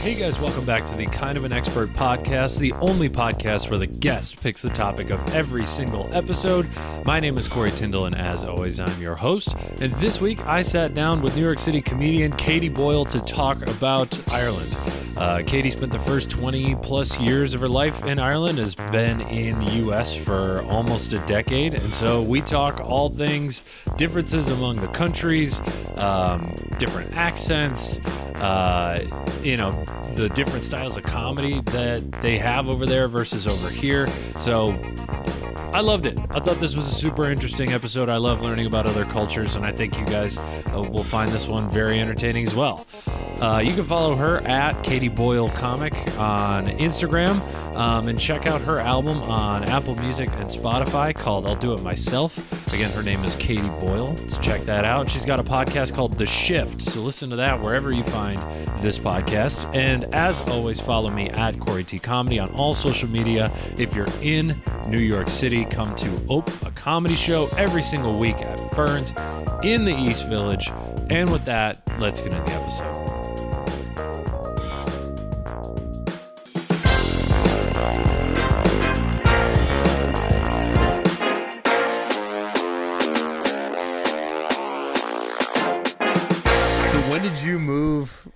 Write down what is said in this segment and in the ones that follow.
Hey guys, welcome back to the Kind of an Expert podcast, the only podcast where the guest picks the topic of every single episode. My name is Corey Tyndall, and as always, I'm your host. And this week, I sat down with New York City comedian Katie Boyle to talk about Ireland. Katie spent the first 20 plus years of her life in Ireland, has been in the U.S. for almost a decade, and so we talk all things differences among the countries, different accents, the different styles of comedy that they have over there versus over here. So I loved it. I thought this was a super interesting episode. I love learning about other cultures, and I think you guys will find this one very entertaining as well. You can follow her at Katie Boyle Comic on Instagram, and check out her album on Apple Music and Spotify called I'll Do It Myself. Again, her name is Katie Boyle, so check that out. She's got a podcast called The Shift, so listen to that wherever you find this podcast. And as always, follow me at Corey T Comedy on all social media. If you're in New York City, come to Ope, a comedy show every single week at Ferns in the East Village. And with that, let's get into the episode.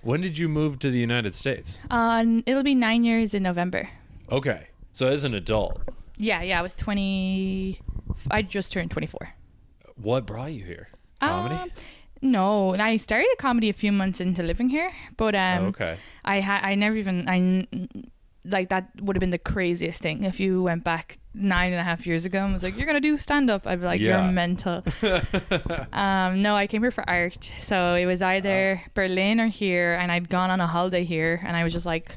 When did you move to the United States? It'll be 9 years in November. Okay. So as an adult. Yeah, I was 20. I just turned 24. What brought you here? Comedy? No, I started comedy a few months into living here, but okay. I never even like that would have been the craziest thing if you went back 9.5 years ago and was like, you're gonna do stand-up. I'd be like, You're mental. No, I came here for art, so it was either Berlin or here, and I'd gone on a holiday here, and I was just like,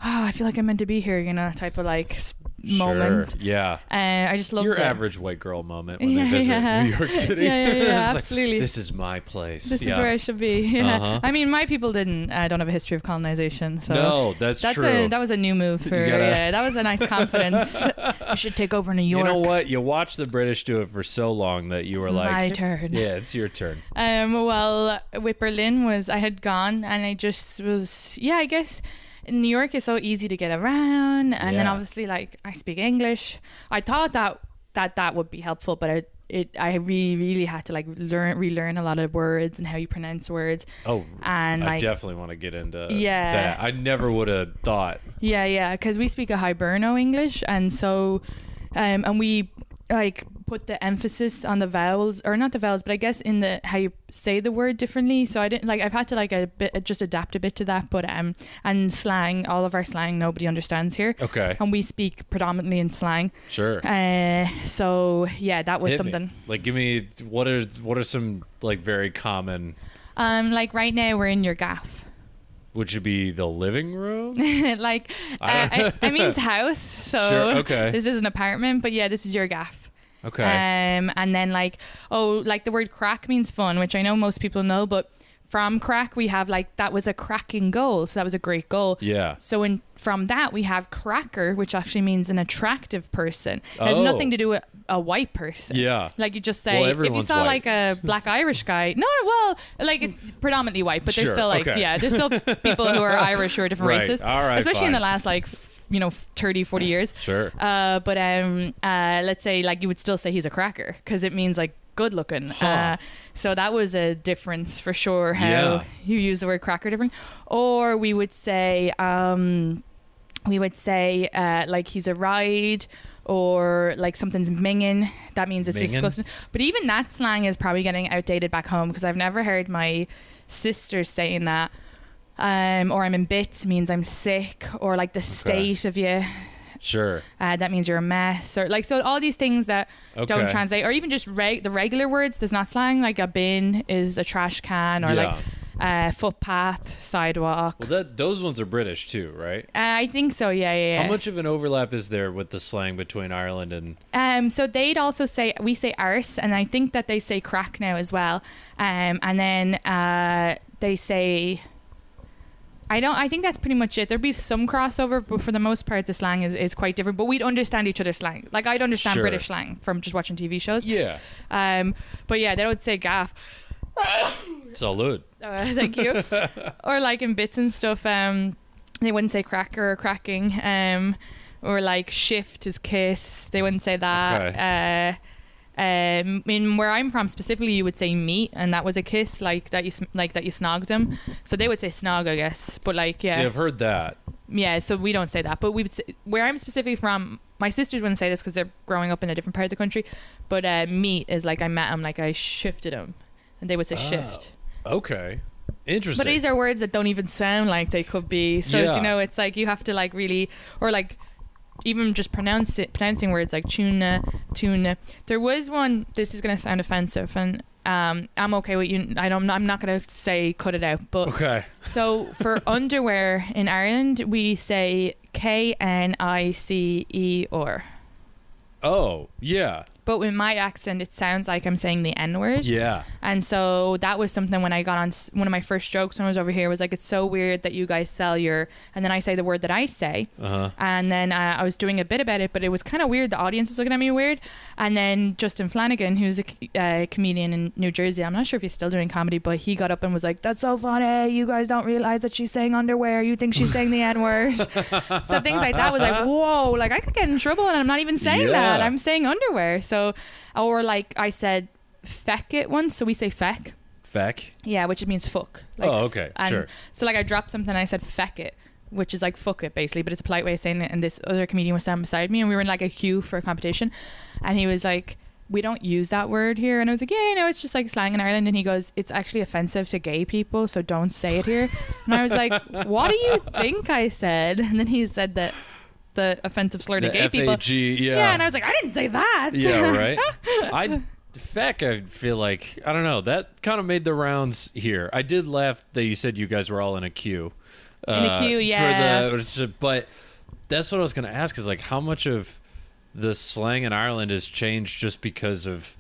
I feel like I'm meant to be here, type of like moment. Sure. Yeah. I just loved your it. Average white girl moment when they visit New York City. Yeah, absolutely. Like, this is my place. This is where I should be. Yeah. Uh-huh. I mean, my people don't have a history of colonization, so no, that's true. That was a new move for that was a nice confidence. You should take over New York. You know what? You watched the British do it for so long that you were like, my turn. Yeah, it's your turn. Well, with Berlin I had gone, and I just was, I guess New York is so easy to get around, and then obviously like I speak English. I thought that would be helpful, but I really had to like relearn a lot of words and how you pronounce words. Oh, and I definitely want to get into that. I never would have thought. Yeah, because we speak a Hiberno English, and so and we like put the emphasis on the vowels, or not the vowels, but I guess in the how you say the word differently. So I didn't like, I've had to like just adapt a bit to that, but and slang, all of our slang nobody understands here. Okay. And we speak predominantly in slang. Sure. So yeah, that was something. Like, give me what are some like very common like right now we're in your gaff. Which would be the living room? Like, I mean, it's house, so sure, okay. This is an apartment, but yeah, this is your gaff. Okay. And then like the word crack means fun, which I know most people know, but from crack we have like, that was a cracking goal, so that was a great goal. Yeah. So from that we have cracker, which actually means an attractive person. It has nothing to do with a white person. Yeah. Like you just say, if you saw white. Like a black Irish guy, like it's predominantly white, but there's still like, there's still people who are Irish who are different races. All right, especially in the last like 30, 40 years. Sure. But let's say like you would still say he's a cracker because it means like good looking. So that was a difference for sure, how you use the word cracker different. Or we would say like he's a ride, or like something's minging. That means it's disgusting. But even that slang is probably getting outdated back home, because I've never heard my sisters saying that. Or I'm in bits means I'm sick, or like the state of you. Sure. That means you're a mess, or like, so all these things that don't translate, or even just the regular words. There's not slang, like a bin is a trash can, or like footpath, sidewalk. Well, those ones are British too, right? I think so. Yeah. How much of an overlap is there with the slang between Ireland and? So they'd also say, we say arse, and I think that they say crack now as well. And then they say, I think that's pretty much it. There'd be some crossover, but for the most part, the slang is quite different. But we'd understand each other's slang. Like, I'd understand British slang from just watching TV shows. Yeah. But yeah, they would say gaff. Salud. Thank you. Or like in bits and stuff. They wouldn't say cracker or cracking. Or like shift is kiss. They wouldn't say that. Okay. In where I'm from specifically, you would say meet, and that was a kiss, like that you snogged them. So they would say snog, I guess. But like, yeah. See, I've heard that. Yeah, so we don't say that, but we would say, where I'm specifically from, my sisters wouldn't say this because they're growing up in a different part of the country. But meet is like I met him, like I shifted him, and they would say shift. Okay. Interesting. But these are words that don't even sound like they could be. So you know, it's like you have to like really, or like even just pronouncing words like tuna. There was one. This is going to sound offensive, and I'm okay with you. I'm not going to say cut it out. But okay. So for underwear in Ireland, we say KNICER. Oh yeah. But with my accent, it sounds like I'm saying the N-word. Yeah. And so that was something when I got on, one of my first jokes when I was over here was like, it's so weird that you guys sell your, and then I say the word that I say. Uh-huh. And then I was doing a bit about it, but it was kind of weird. The audience was looking at me weird. And then Justin Flanagan, who's a comedian in New Jersey, I'm not sure if he's still doing comedy, but he got up and was like, that's so funny. You guys don't realize that she's saying underwear. You think she's saying the N-word. So things like that was like, whoa, like I could get in trouble and I'm not even saying that. I'm saying underwear. So, or like I said feck it once, so we say feck. Feck? Yeah, which means fuck. Like, okay, sure. So like I dropped something and I said feck it, which is like fuck it basically, but it's a polite way of saying it. And this other comedian was standing beside me and we were in like a queue for a competition and he was like, we don't use that word here. And I was like, yeah, you know, it's just like slang in Ireland. And he goes, it's actually offensive to gay people, so don't say it here. And I was like, what do you think I said? And then he said that the offensive slur to gay people. Yeah, and I was like, I didn't say that. Yeah, right. Feck, I feel like, I don't know, that kind of made the rounds here. I did laugh that you said you guys were all in a queue. In a queue, yeah. But that's what I was going to ask is like how much of the slang in Ireland has changed just because of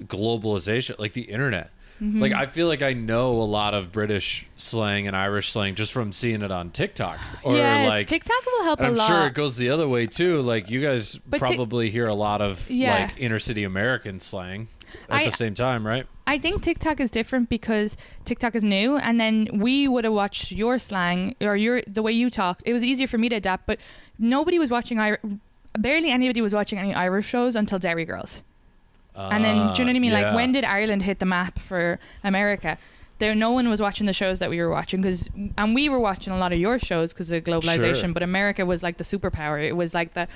globalization, like the internet. Mm-hmm. Like I feel like I know a lot of British slang and Irish slang just from seeing it on TikTok. Or yes, like TikTok will help a lot. I'm sure it goes the other way too. Like you guys probably hear a lot of like inner city American slang at the same time, right? I think TikTok is different because TikTok is new, and then we would have watched your slang or the way you talked. It was easier for me to adapt, but nobody was watching barely anybody was watching any Irish shows until Dairy Girls. And then, do you know what I mean? Yeah. Like, when did Ireland hit the map for America? No one was watching the shows that we were watching and we were watching a lot of your shows because of globalization. Sure. But America was like the superpower. It was like the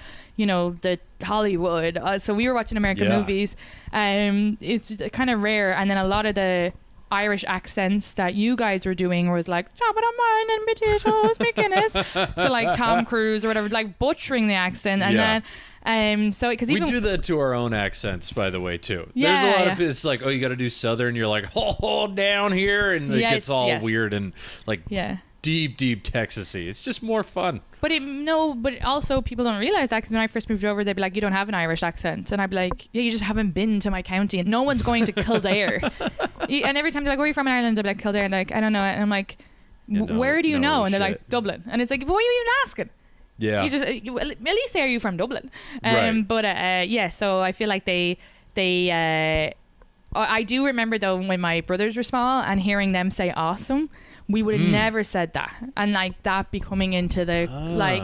Hollywood. So we were watching American movies. It's kind of rare. And then a lot of the Irish accents that you guys were doing was like chop it on mine and potatoes McGinnis. So like Tom Cruise or whatever, like butchering the accent, and then. So because we do that to our own accents, by the way, too. There's a lot of it's like, oh, you got to do Southern. You're like, oh, down here, and it gets all weird and like deep Texasy. It's just more fun. But also people don't realize that because when I first moved over, they'd be like, you don't have an Irish accent, and I'd be like, yeah, you just haven't been to my county, and no one's going to Kildare. And every time they're like, where are you from in Ireland? I'd be like, Kildare, and they're like, I don't know it, and I'm like, where do you know? And they're like, Dublin, and it's like, what are you even asking? Yeah. You just at least say, are you from Dublin? Right. But so I feel like they I do remember though when my brothers were small and hearing them say awesome, we would have never said that, and like that becoming into the like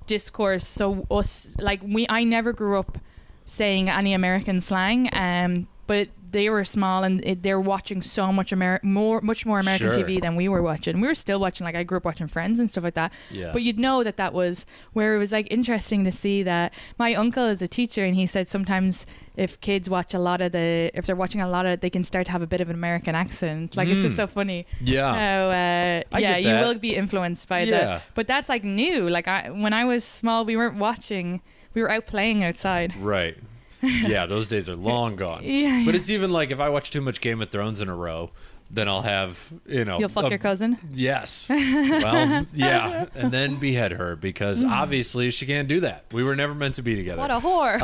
discourse. So I never grew up saying any American slang, but they were small and they're watching so much much more American TV than we were watching. We were still watching, like I grew up watching Friends and stuff like that. Yeah. But you'd know that was where it was like interesting to see that. My uncle is a teacher and he said sometimes if kids watch if they're watching a lot of, they can start to have a bit of an American accent. Like it's just so funny. Yeah. How you will be influenced by that. But that's like new. Like when I was small, we weren't watching. We were out playing outside. Right. Yeah, those days are long gone. But it's even like if I watch too much Game of Thrones in a row, then I'll have, You'll fuck your cousin? Yes. Well, yeah. And then behead her because obviously she can't do that. We were never meant to be together. What a whore.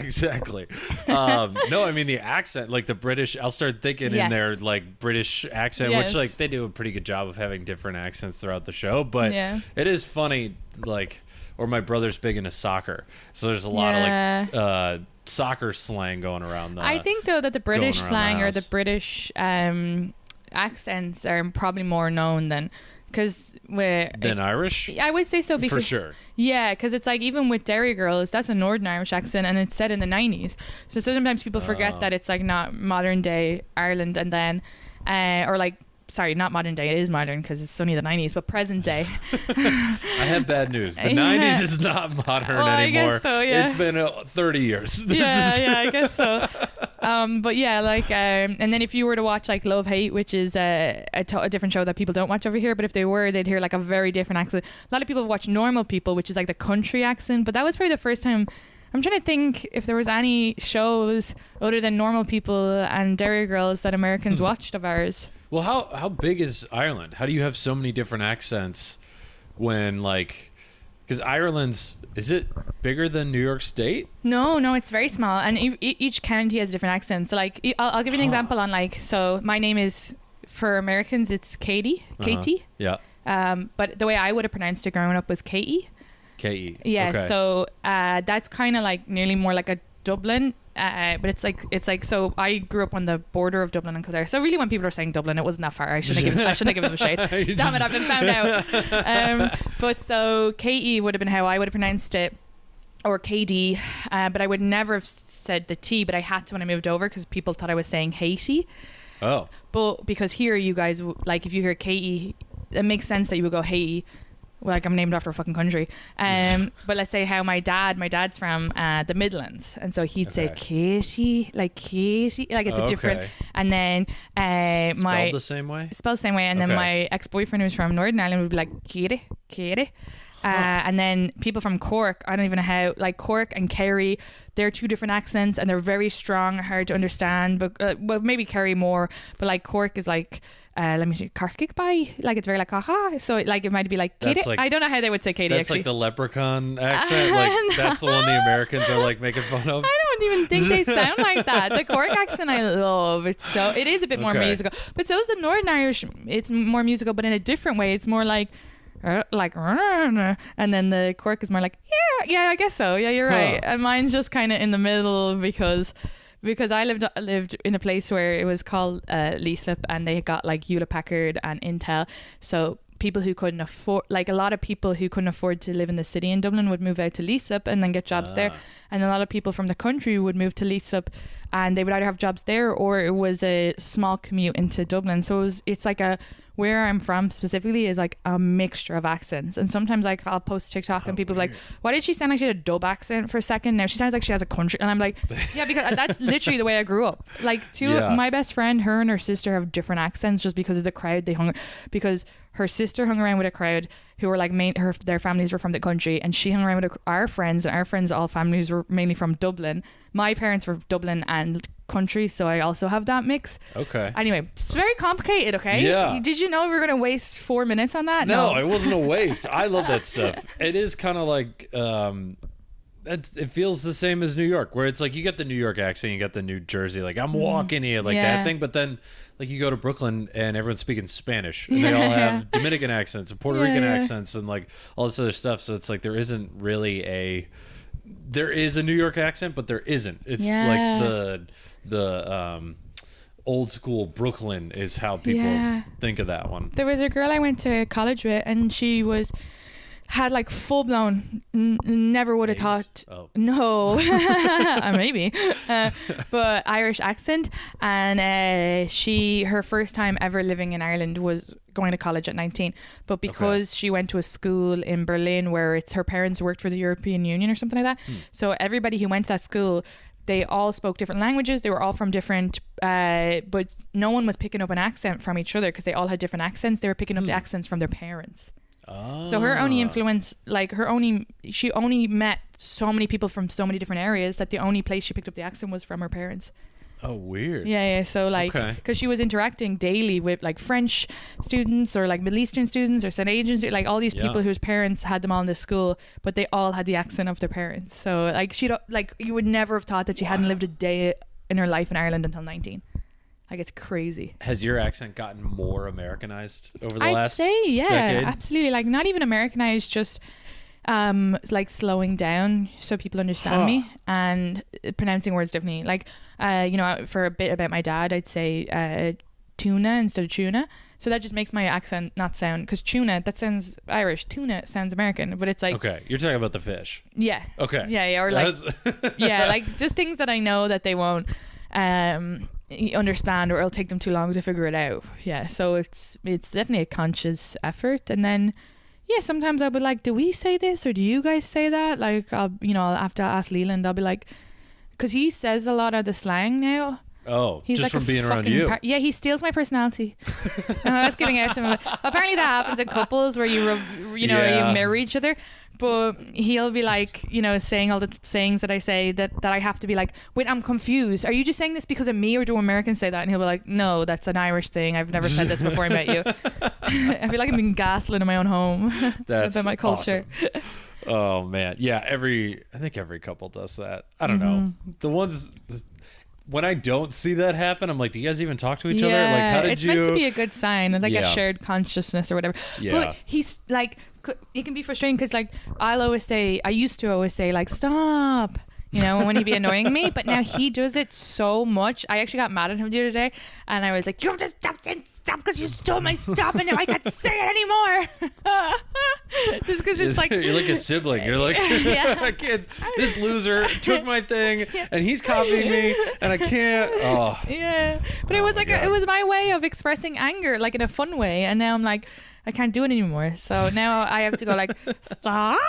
Exactly. No, I mean the accent, like the British, I'll start thinking in their like British accent, which like they do a pretty good job of having different accents throughout the show. But it is funny, like, or my brother's big into soccer. So there's a lot of like soccer slang going around. I think though that the British slang or the British accents are probably more known than, because than Irish. I would say so, because for sure. Yeah, because it's like even with Derry Girls, that's a Northern Irish accent, and it's set in the 90s. So sometimes people forget that it's like not modern day Ireland, and then or like. Sorry, not modern day. It is modern because it's only the 90s, but present day. I have bad news. The 90s is not modern anymore. I guess so, yeah. It's been 30 years. I guess so. But yeah, like, and then if you were to watch like Love Hate, which is a different show that people don't watch over here, but if they were, they'd hear like a very different accent. A lot of people watch Normal People, which is like the country accent, but that was probably the first time. I'm trying to think if there was any shows other than Normal People and Derry Girls that Americans watched of ours. Well, how big is Ireland? How do you have so many different accents when, like, because Ireland's, is it bigger than New York State? No, it's very small, and each county has different accents. So, like, I'll give you an example on, like, so my name is, for Americans, it's Katie. Yeah. But the way I would have pronounced it growing up was K-E. K-E. Yeah, okay. So that's kind of like nearly more like a Dublin. But it's like so I grew up on the border of Dublin and Kildare, so really when people are saying Dublin, it wasn't that far. I shouldn't have given them a shade. Damn it, I've been found out. But so KE would have been how I would have pronounced it, or KD, but I would never have said the T, but I had to when I moved over because people thought I was saying Haiti. Oh. But because here you guys, like, if you hear KE, it makes sense that you would go Haiti. Like, I'm named after a fucking country. But let's say how my dad's from the Midlands, and so he'd say Katie, like it's a different. And then spelled the same way. And then my ex-boyfriend who's from Northern Ireland would be like Katie. And then people from Cork, I don't even know how, like Cork and Kerry, they're two different accents and they're very strong, hard to understand. But well, maybe Kerry more, but like Cork is like. Let me see, Carkick by, like it's very like haha. So like it might be like Katie. Like, I don't know how they would say Katie. That's actually. Like the leprechaun accent. Like no. That's the one the Americans are like making fun of. I don't even think they sound like that. The Cork accent I love. It is a bit more musical, but so is the Northern Irish. It's more musical, but in a different way. It's more like, and then the Cork is more like yeah, I guess so. Yeah, you're right. And mine's just kind of in the middle because I lived in a place where it was called Leaslip, and they got like Hewlett Packard and Intel. So people who couldn't afford, like a lot of people who couldn't afford to live in the city in Dublin would move out to Leaslip and then get jobs there. And a lot of people from the country would move to Leaslip, and they would either have jobs there or it was a small commute into Dublin. So it's like where I'm from specifically is like a mixture of accents. And sometimes like I'll post TikTok and people are like, why did she sound like she had a dub accent for a second? Now she sounds like she has a country. And I'm like, yeah, because that's literally the way I grew up. Like my best friend, her and her sister have different accents just because of the crowd they hung, because her sister hung around with a crowd who were like their families were from the country, and she hung around with our friends, and our friends all families were mainly from Dublin. My parents were Dublin and country, so I also have that mix. Okay. Anyway, it's very complicated, okay? Yeah. Did you know we were going to waste 4 minutes on that? No, it wasn't a waste. I love that stuff. It is kind of like it feels the same as New York, where it's like you get the New York accent, you got the New Jersey, like I'm walking here, like that thing, but then like you go to Brooklyn and everyone's speaking Spanish, and they all have Dominican accents and Puerto Rican accents and like all this other stuff. So it's like there is a New York accent, but there isn't. It's like the old school Brooklyn is how people think of that one. There was a girl I went to college with, and she had like full blown, never would have thought. Oh. No, maybe, but Irish accent. And her first time ever living in Ireland was going to college at 19. But because she went to a school in Berlin where her parents worked for the European Union or something like that, so everybody who went to that school, they all spoke different languages. They were all from different, but no one was picking up an accent from each other because they all had different accents. They were picking up the accents from their parents. So her only influence, she only met so many people from so many different areas that the only place she picked up the accent was from her parents. Oh, weird. Yeah. So like, because she was interacting daily with like French students or like Middle Eastern students or St. Asian, like all these people whose parents had them all in the school, but they all had the accent of their parents. So like you would never have thought that she hadn't lived a day in her life in Ireland until 19. Like, it's crazy. Has your accent gotten more Americanized over the last decade? I'd say, yeah, absolutely. Like, not even Americanized, just like slowing down so people understand me and pronouncing words differently. Like, for a bit about my dad, I'd say tuna instead of tuna. So that just makes my accent not sound, because tuna, that sounds Irish. Tuna sounds American, but it's like... Okay, you're talking about the fish. Yeah. Okay. Yeah, or like... yeah, like just things that I know that they won't understand, or it'll take them too long to figure it out. Yeah, so it's definitely a conscious effort. And then, yeah, sometimes I'll be like, do we say this or do you guys say that? Like, I'll have to ask Leland. I'll be like, because he says a lot of the slang now. Oh, he's just like from being around you. Yeah, he steals my personality. That's giving out to him. Apparently that happens in couples where you mirror each other. But he'll be like, saying all the sayings that I say that I have to be like, wait, I'm confused. Are you just saying this because of me, or do Americans say that? And he'll be like, no, that's an Irish thing. I've never said this before I met you. I feel like I'm being gaslit in my own home. That's about my culture. Awesome. Oh man, yeah. I think every couple does that. I don't know. The ones. When I don't see that happen, I'm like, do you guys even talk to each other? Like, how did it's meant to be a good sign, like a shared consciousness or whatever. Yeah. But he's like, it can be frustrating because like I used to always say like, stop, when he'd be annoying me. But now he does it so much. I actually got mad at him the other day, and I was like, you have to stop saying stop because you stole my stop, and now I can't say it anymore. Just because it's like you're like a sibling. You're like, kids, this loser took my thing and he's copying me and I can't. Oh yeah, but it was like it was my way of expressing anger, like in a fun way, and now I'm like, I can't do it anymore. So now I have to go like, stop.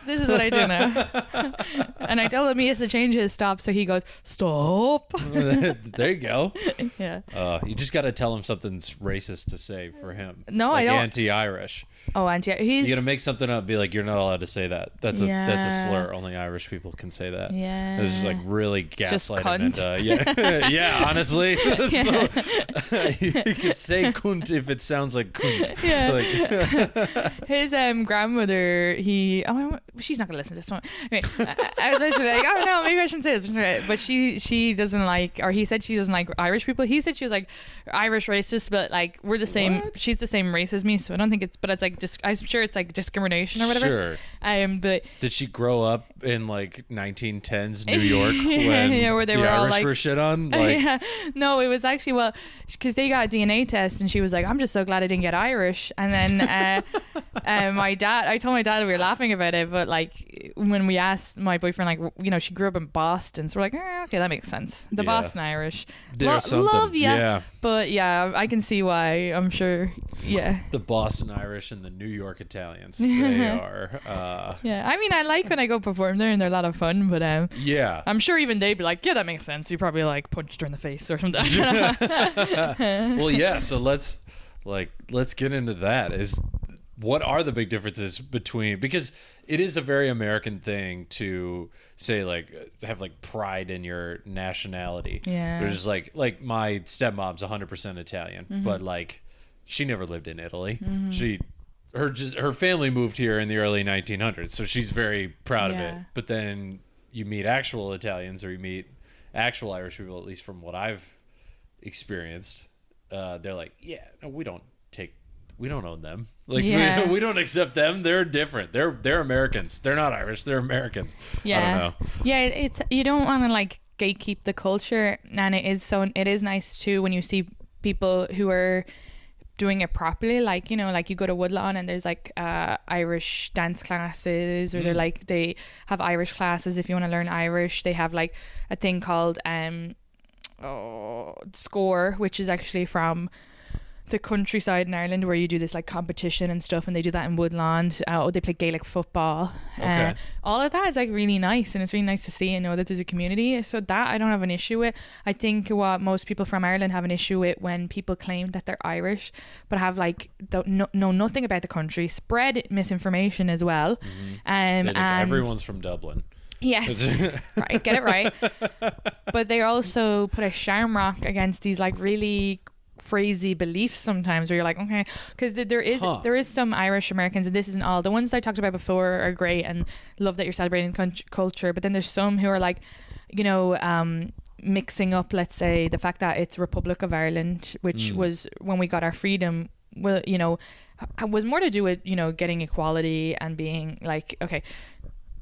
This is what I do now. And I tell him he has to change his stop, so he goes, stop. There you go. Yeah. You just got to tell him something's racist to say for him. No, like I don't. Anti-Irish. Oh, he's... You got to make something up. Be like, you're not allowed to say that. That's a slur. Only Irish people can say that. Yeah. It's just like really gaslight him into, yeah, honestly. Yeah. You could say cunt if it sounds like cunt. Yeah. His grandmother, she's not gonna listen to this one. Anyway, I was basically like, oh no, maybe I shouldn't say this, but she doesn't like, or he said she doesn't like Irish people. He said she was like Irish racist, but like we're the same. What? She's the same race as me, so I don't think it's like I'm sure it's like discrimination or whatever. Sure. But did she grow up in like 1910s New York when where they the were Irish all like, were shit on? Like, yeah. No, it was actually because they got a DNA test, and she was like, I'm just so glad I didn't get Irish. And then I told my dad we were laughing about it, but like when we asked my boyfriend, like, she grew up in Boston, so we're like, okay, that makes sense. The Boston Irish. Love ya. Yeah. But yeah, I can see why. I'm sure. Yeah. The Boston Irish and the New York Italians. They are. Yeah. I mean, I like when I go perform there, and they're a lot of fun. But yeah, I'm sure even they'd be like, yeah, that makes sense. You probably like punched her in the face or something. Well, yeah. So let's get into that. What are the big differences between, because it is a very American thing to say, like, have like pride in your nationality. Yeah. There's like my stepmom's 100% Italian, but like she never lived in Italy. Her family moved here in the early 1900s, so she's very proud of it. But then you meet actual Italians, or you meet actual Irish people, at least from what I've experienced. They're like, yeah, no, we don't own them. Like, we don't accept them. They're different. They're Americans. They're not Irish. They're Americans. Yeah. I don't know. Yeah, it's, you don't want to like gatekeep the culture, and it is nice too when you see people who are doing it properly, like, like you go to Woodlawn and there's like Irish dance classes, or they have Irish classes if you want to learn Irish. They have like a thing called Score, which is actually from the countryside in Ireland, where you do this like competition and stuff, and they do that in Woodland. They play Gaelic football. Okay. All of that is like really nice, and it's really nice to see and know that there's a community. So that I don't have an issue with. I think what most people from Ireland have an issue with, when people claim that they're Irish but have like know nothing about the country, spread misinformation as well. And everyone's from Dublin. Yes. Right, get it right. But they also put a shamrock against these like really crazy beliefs sometimes, where you're like, okay, because there is some Irish Americans, and this isn't all. The ones that I talked about before are great, and love that you're celebrating culture, but then there's some who are like, mixing up, let's say, the fact that it's Republic of Ireland, which was when we got our freedom, well, was more to do with, getting equality and being like, okay,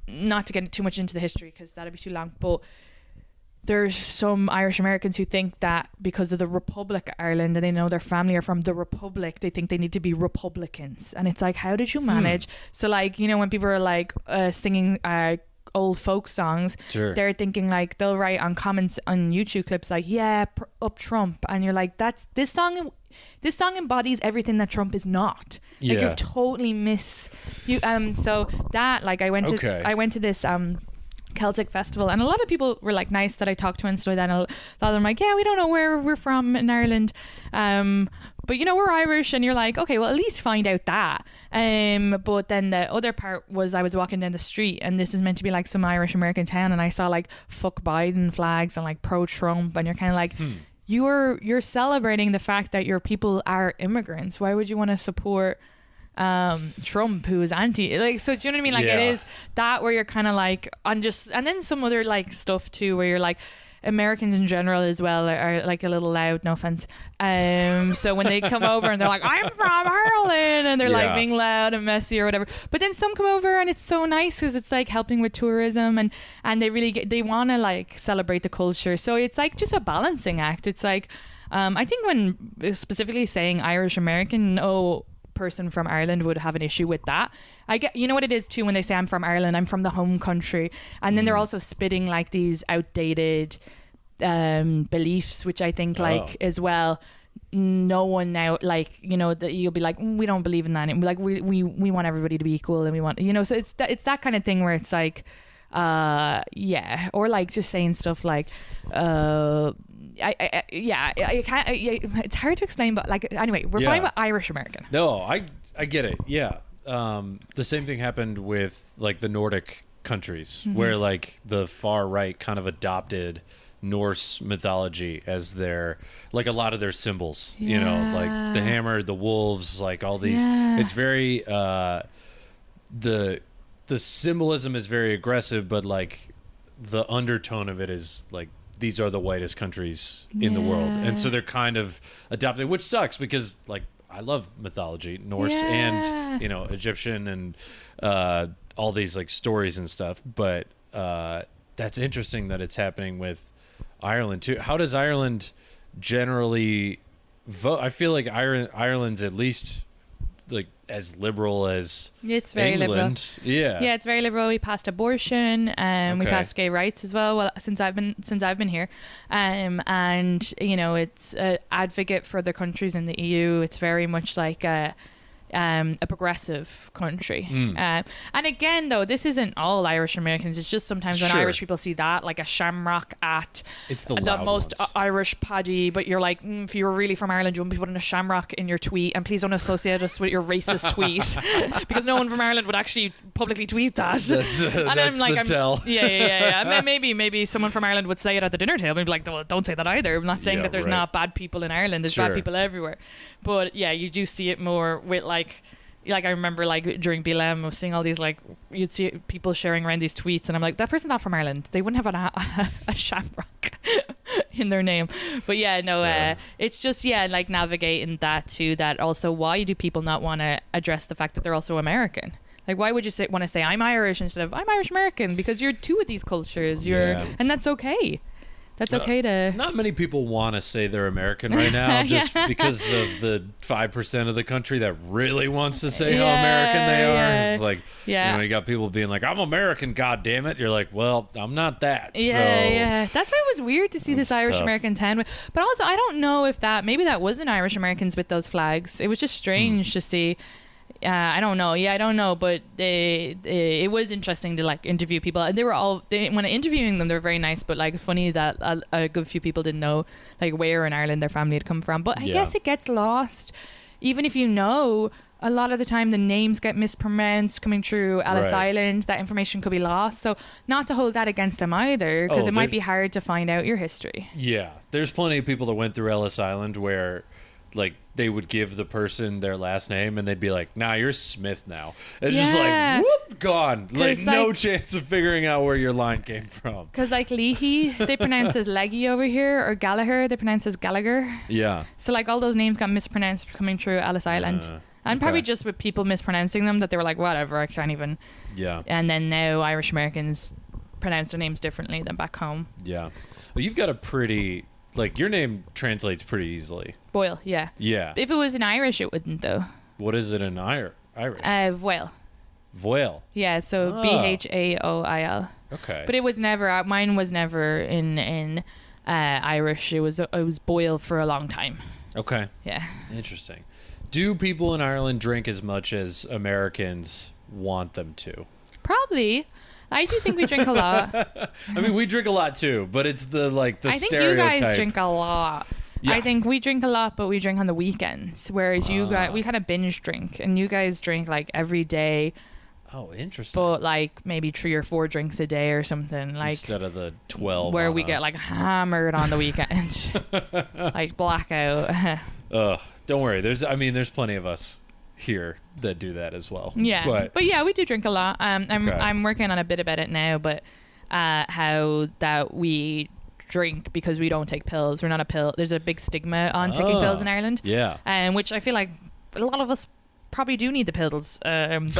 not to get too much into the history because that'd be too long, but there's some Irish Americans who think that because of the Republic of Ireland and they know their family are from the Republic, they think they need to be Republicans. And it's like, how did you manage? So like, you know, when people are like singing old folk songs, sure, they're thinking like, they'll write on comments on YouTube clips like, yeah, up Trump. And you're like, this song embodies everything that Trump is not. Like, you've totally so that, like, I went to this Celtic festival, and a lot of people were like nice that I talked to and stuff. And a lot of them like, yeah, we don't know where we're from in Ireland, but you know, we're Irish. And you're like, okay, well, at least find out that. But then the other part was, I was walking down the street, and this is meant to be like some Irish American town, and I saw like fuck Biden flags and like pro Trump, and you're kind of like, you're celebrating the fact that your people are immigrants. Why would you want to support Trump, who is anti, like, so do you know what I mean? Like, it is that where you're kind of like and then some other like stuff too, where you're like, Americans in general as well are like a little loud, no offense, so when they come over and they're like, I'm from Ireland, and they're like being loud and messy or whatever, but then some come over and it's so nice because it's like helping with tourism, and they really they want to like celebrate the culture. So it's like just a balancing act. It's like I think when specifically saying Irish American, person from Ireland would have an issue with that. I get, you know what it is too, when they say I'm from Ireland, I'm from the home country, and then they're also spitting like these outdated beliefs, which I think like as well, no one now, like, you know, that you'll be like, we don't believe in that, and like we want everybody to be equal, and we want, you know, so it's that kind of thing where it's like or like just saying stuff like I can't. It's hard to explain, but like, anyway, we're fine with Irish American. No, I get it. Yeah, the same thing happened with like the Nordic countries, where like the far right kind of adopted Norse mythology as their, like, a lot of their symbols. You know, like the hammer, the wolves, like all these. It's very the symbolism is very aggressive, but like the undertone of it is like, these are the whitest countries in the world. And so they're kind of adopted, which sucks because like I love mythology, Norse and, you know, Egyptian and all these like stories and stuff. But that's interesting that it's happening with Ireland too. How does Ireland generally vote? I feel like Ireland's at least like as liberal as it's very England. Liberal. Yeah, it's very liberal. We passed abortion, we passed gay rights as well. Well, since I've been here, and you know, it's an advocate for the countries in the EU. It's very much like a progressive country. And again, though, this isn't all Irish Americans. It's just sometimes when Irish people see that, like a shamrock at it's the most ones. Irish paddy, but you're like, if you were really from Ireland, you wouldn't be putting a shamrock in your tweet, and please don't associate us with your racist tweet, because no one from Ireland would actually publicly tweet that. That's I'm like, the tell. Yeah. Maybe someone from Ireland would say it at the dinner table and be like, well, don't say that either. I'm not saying that there's not bad people in Ireland. There's bad people everywhere. But yeah, you do see it more with like I remember like during BLM, I was seeing all these, like, you'd see people sharing around these tweets, and I'm like, that person's not from Ireland. They wouldn't have a shamrock in their name. But it's just like navigating that too. That also, why do people not want to address the fact that they're also American? Like, why would you want to say I'm Irish instead of I'm Irish American? Because you're two of these cultures. And that's okay. That's okay to... Not many people want to say they're American right now, just because of the 5% of the country that really wants to say how American they are. It's like, you know, you got people being like, I'm American, God damn it. You're like, well, I'm not that. That's why it was weird to see this Irish American town. But also, I don't know if maybe that wasn't Irish Americans with those flags. It was just strange to see. I don't know. I don't know. But it was interesting to like interview people. And they were when interviewing them, they were very nice. But like funny that a good few people didn't know like where in Ireland their family had come from. But I guess it gets lost. Even if you know, a lot of the time the names get mispronounced coming through Ellis Island. That information could be lost. So not to hold that against them either, because it might be hard to find out your history. Yeah. There's plenty of people that went through Ellis Island where like they would give the person their last name and they'd be like, nah, you're Smith now. It's just like, whoop, gone. Like no chance of figuring out where your line came from. Because like Leahy, they pronounce as Leggy over here, or Gallagher, they pronounce as Gallagher. Yeah. So like all those names got mispronounced coming through Ellis Island. And probably just with people mispronouncing them, that they were like, whatever, I can't even. Yeah. And then now Irish Americans pronounce their names differently than back home. Yeah. Well, you've got a pretty, like, your name translates pretty easily. Boyle, yeah. Yeah. If it was in Irish, it wouldn't, though. What is it in Irish? Boyle. Boyle. Yeah, so Bhaoil. Okay. But it was never, mine was never in Irish. It was Boyle for a long time. Okay. Yeah. Interesting. Do people in Ireland drink as much as Americans want them to? Probably. I do think we drink a lot. I mean, we drink a lot too, but it's the stereotype. I think you guys drink a lot. Yeah. I think we drink a lot, but we drink on the weekends. Whereas you guys, we kind of binge drink, and you guys drink like every day. Oh, interesting. But like maybe 3 or 4 drinks a day or something, like instead of the 12. Where we get like hammered on the weekend, like blackout. Don't worry. There's plenty of us here that do that as well. Yeah, but yeah, we do drink a lot. I'm working on a bit about it now, but how that we drink because we don't take pills. We're not a pill. There's a big stigma on taking pills in Ireland. Yeah. Which I feel like a lot of us probably do need the pills, but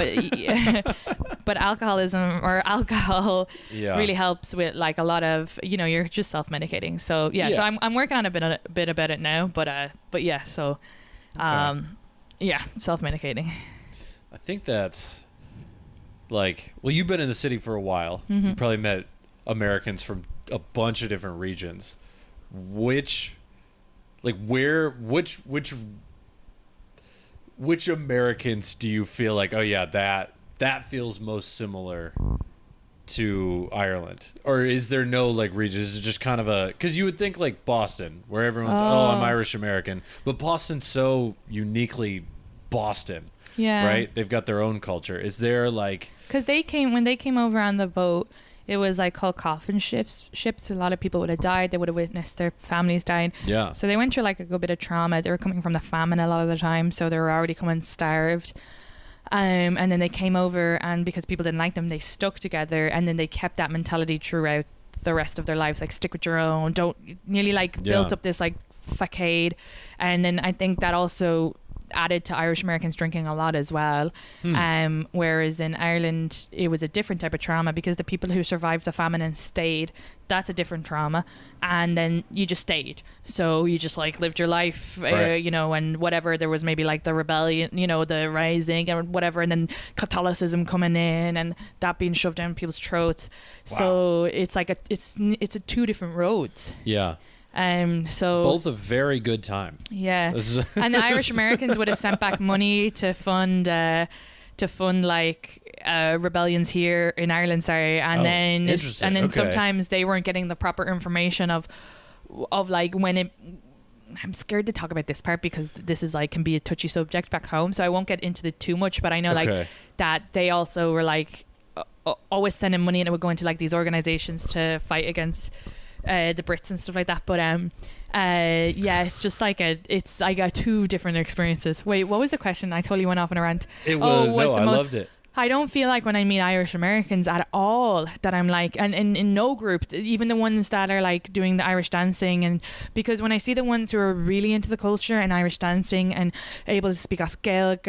alcohol really helps with like a lot of, you're just self-medicating. So so I'm working on a bit about it now, but yeah, so self-medicating. I think that's like, well, you've been in the city for a while. Mm-hmm. You probably met Americans from a bunch of different regions. Which Americans do you feel like, oh yeah, that feels most similar to Ireland? Or is there no like region? Is it just kind of because you would think like Boston, where everyone's, I'm Irish American, but Boston's so uniquely Boston. Yeah. Right? They've got their own culture. Is there like, because when they came over on the boat, it was like called coffin ships. A lot of people would have died. They would have witnessed their families dying. Yeah. So they went through like a good bit of trauma. They were coming from the famine a lot of the time, so they were already coming starved. And then they came over, and because people didn't like them, they stuck together, and then they kept that mentality throughout the rest of their lives. Like, stick with your own. Don't nearly like built up this like facade. And then I think that also added to Irish Americans drinking a lot as well. Whereas in Ireland it was a different type of trauma, because the people who survived the famine and stayed, that's a different trauma, and then you just stayed, so you just like lived your life, right. And whatever, there was maybe like the rebellion, the rising or whatever, and then Catholicism coming in and that being shoved down people's throats. Wow. So it's like it's a 2 different roads. Yeah. So both a very good time. Yeah. And the Irish Americans would have sent back money to fund like rebellions here in Ireland, and then sometimes they weren't getting the proper information of like when it. I'm scared to talk about this part because this is like can be a touchy subject back home, so I won't get into it too much, but I know like that they also were like always sending money, and it would go into like these organizations to fight against the Brits and stuff like that. But it's just like it's like a 2 different experiences. Wait, what was the question? I totally went off on a rant. I loved it. I don't feel like when I meet Irish Americans at all that I'm like, and in no group, even the ones that are like doing the Irish dancing, and because when I see the ones who are really into the culture and Irish dancing and able to speak Gaelic,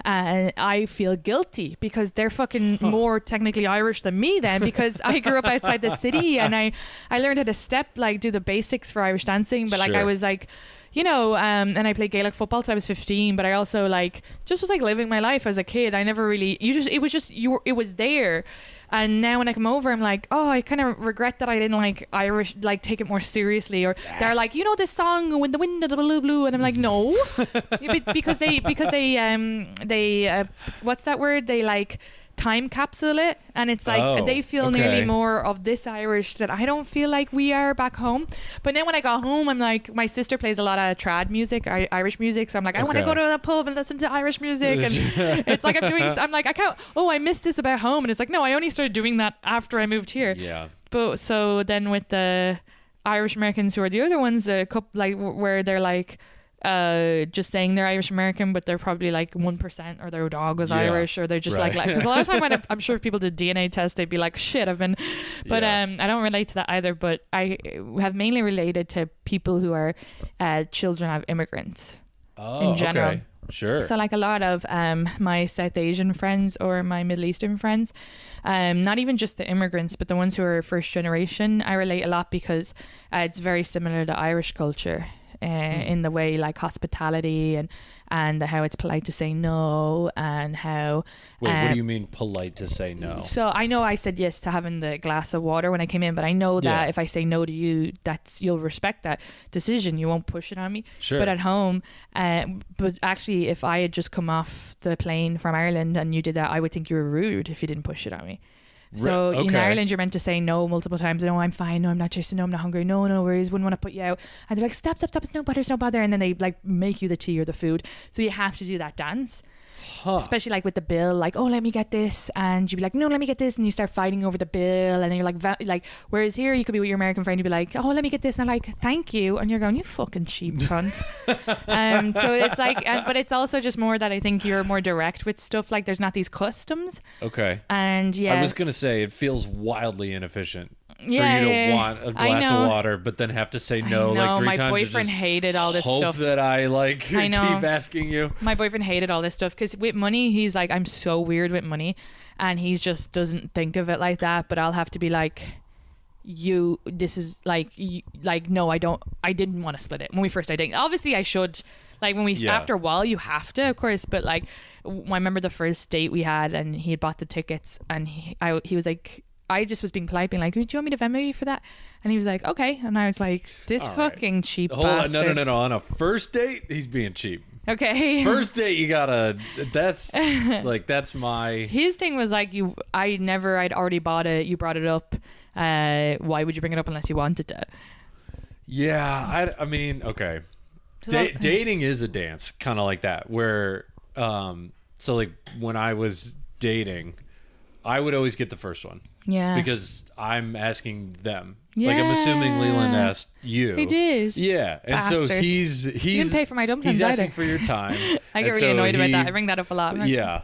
I feel guilty because they're fucking more technically Irish than me then, because I grew up outside the city and I learned how to step, like do the basics for Irish dancing, but like I was like, and I played Gaelic football till I was 15, but I also like just was like living my life as a kid. I never really, it was there. And now when I come over, I'm like, oh, I kind of regret that I didn't like Irish, like take it more seriously. Or they're like, this song "When the Wind of the Blue Blue," and I'm like, no, because they what's that word? They like time capsule it, and it's like they feel nearly more of this Irish that I don't feel like we are back home. But then when I got home, I'm like, my sister plays a lot of trad music, Irish music, so I'm like, I want to go to a pub and listen to Irish music, and it's like I'm like, I can't, I missed this about home, and it's like, no, I only started doing that after I moved here. Yeah. But so then with the Irish Americans who are the other ones, a couple like where they're like just saying they're Irish American, but they're probably like 1%, or their dog was Irish, or they're just like because a lot of time when I'm sure if people did DNA tests, they'd be like, shit, I've been, but I don't relate to that either. But I have mainly related to people who are children of immigrants in general. Sure. So like a lot of my South Asian friends or my Middle Eastern friends, not even just the immigrants, but the ones who are first generation, I relate a lot because it's very similar to Irish culture. In the way like hospitality and how it's polite to say no and how what do you mean polite to say no? So I know I said yes to having the glass of water when I came in, but I know that if I say no to you, you'll respect that decision. You won't push it on me. Sure. But at home, but actually if I had just come off the plane from Ireland and you did that, I would think you were rude if you didn't push it on me. So in Ireland, you're meant to say no multiple times. No, I'm fine. No, I'm not chasing. No, I'm not hungry. No, no worries. Wouldn't want to put you out. And they're like, stop. It's no bother. It's no bother. And then they like make you the tea or the food. So you have to do that dance. Especially like with the bill, like, oh, let me get this, and you'd be like, no, let me get this, and you start fighting over the bill, and then you're like, whereas here you could be with your American friend, you'd be like, oh, let me get this, and I'm like, thank you, and you're going, you fucking cheap cunt. So it's like, but it's also just more that I think you're more direct with stuff, like there's not these customs. Okay. And I was gonna say it feels wildly inefficient. For you to want a glass of water, but then have to say no like 3 times. My boyfriend hated all this stuff. That I keep asking you. My boyfriend hated all this stuff because with money, he's like, I'm so weird with money, and he just doesn't think of it like that. But I'll have to be like, this is like no, I didn't want to split it when we first started. Obviously, I should. Like when we after a while, you have to, of course. But like, I remember the first date we had, and he had bought the tickets, and he was like. I just was being polite, being like, do you want me to Venmo you for that? And he was like, okay. And I was like, this fucking cheap bastard. No. On a first date, he's being cheap. Okay. First date, you gotta, that's my... His thing was like, I'd already bought it. You brought it up. Why would you bring it up unless you wanted to? Yeah, I mean, okay. Dating is a dance, kind of like that, where, so like when I was dating, I would always get the first one. Yeah. Because I'm asking them. Yeah. Like I'm assuming Leland asked you. He did. Yeah. And bastard. So he didn't pay for my dumplings He's asking either. for your time. I get really annoyed about that. I bring that up a lot. Yeah.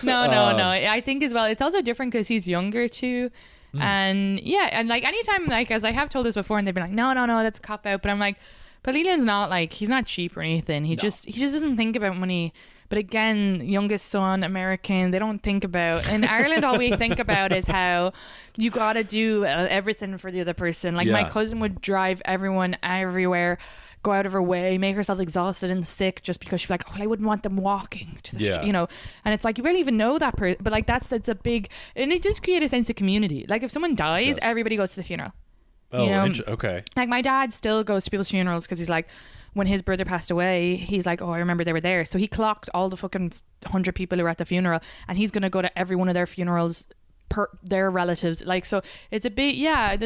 No. I think as well, it's also different because he's younger too. And and like anytime, like as I have told this before, and they've been like, no, that's a cop out. But I'm like, but Leland's not like, he's not cheap or anything. He just doesn't think about money. But again, youngest son, American, they don't think about... In Ireland, all we think about is how you got to do everything for the other person. Like my cousin would drive everyone everywhere, go out of her way, make herself exhausted and sick just because she'd be like, oh, I wouldn't want them walking to the you know. And it's like, you barely even know that person. But like that's a big... And it does create a sense of community. Like if someone dies, everybody goes to the funeral. Oh, you know? Okay. Like my dad still goes to people's funerals because he's like... When his brother passed away, he's like, oh, I remember they were there. So he clocked all the fucking 100 people who were at the funeral, and he's going to go to every one of their funerals per their relatives. Like, so it's a bit,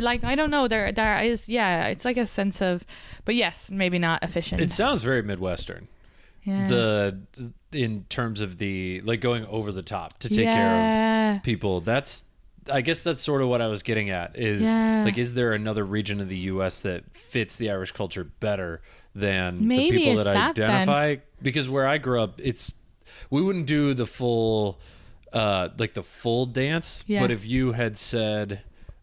like, I don't know. There is, it's like a sense of, but yes, maybe not efficient. It sounds very Midwestern. Yeah. In terms of the, like going over the top to take care of people. I guess that's sort of what I was getting at is like, is there another region of the U.S. that fits the Irish culture better than the people that identify? Because where I grew up, we wouldn't do the full, like the full dance. Yeah. But if you had said,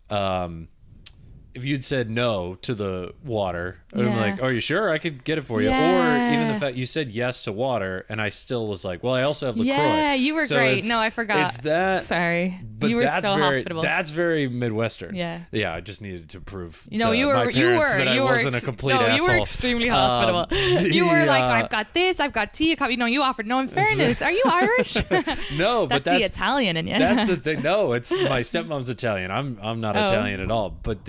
if you'd said no to the water, I'm like, are you sure? I could get it for you. Or even the fact you said yes to water, and I still was like, well, I also have LaCroix. Yeah, you were great. No, I forgot. It's that. Sorry. But you were so hospitable. That's very Midwestern. Yeah. Yeah, I just needed to prove to my parents that I wasn't a complete asshole. You were extremely hospitable. You were like, I've got this, I've got tea, a coffee. No, you offered. No, in fairness, are you Irish? No, that's the Italian in you. That's the thing. No, it's my stepmom's Italian. I'm not Italian at all. But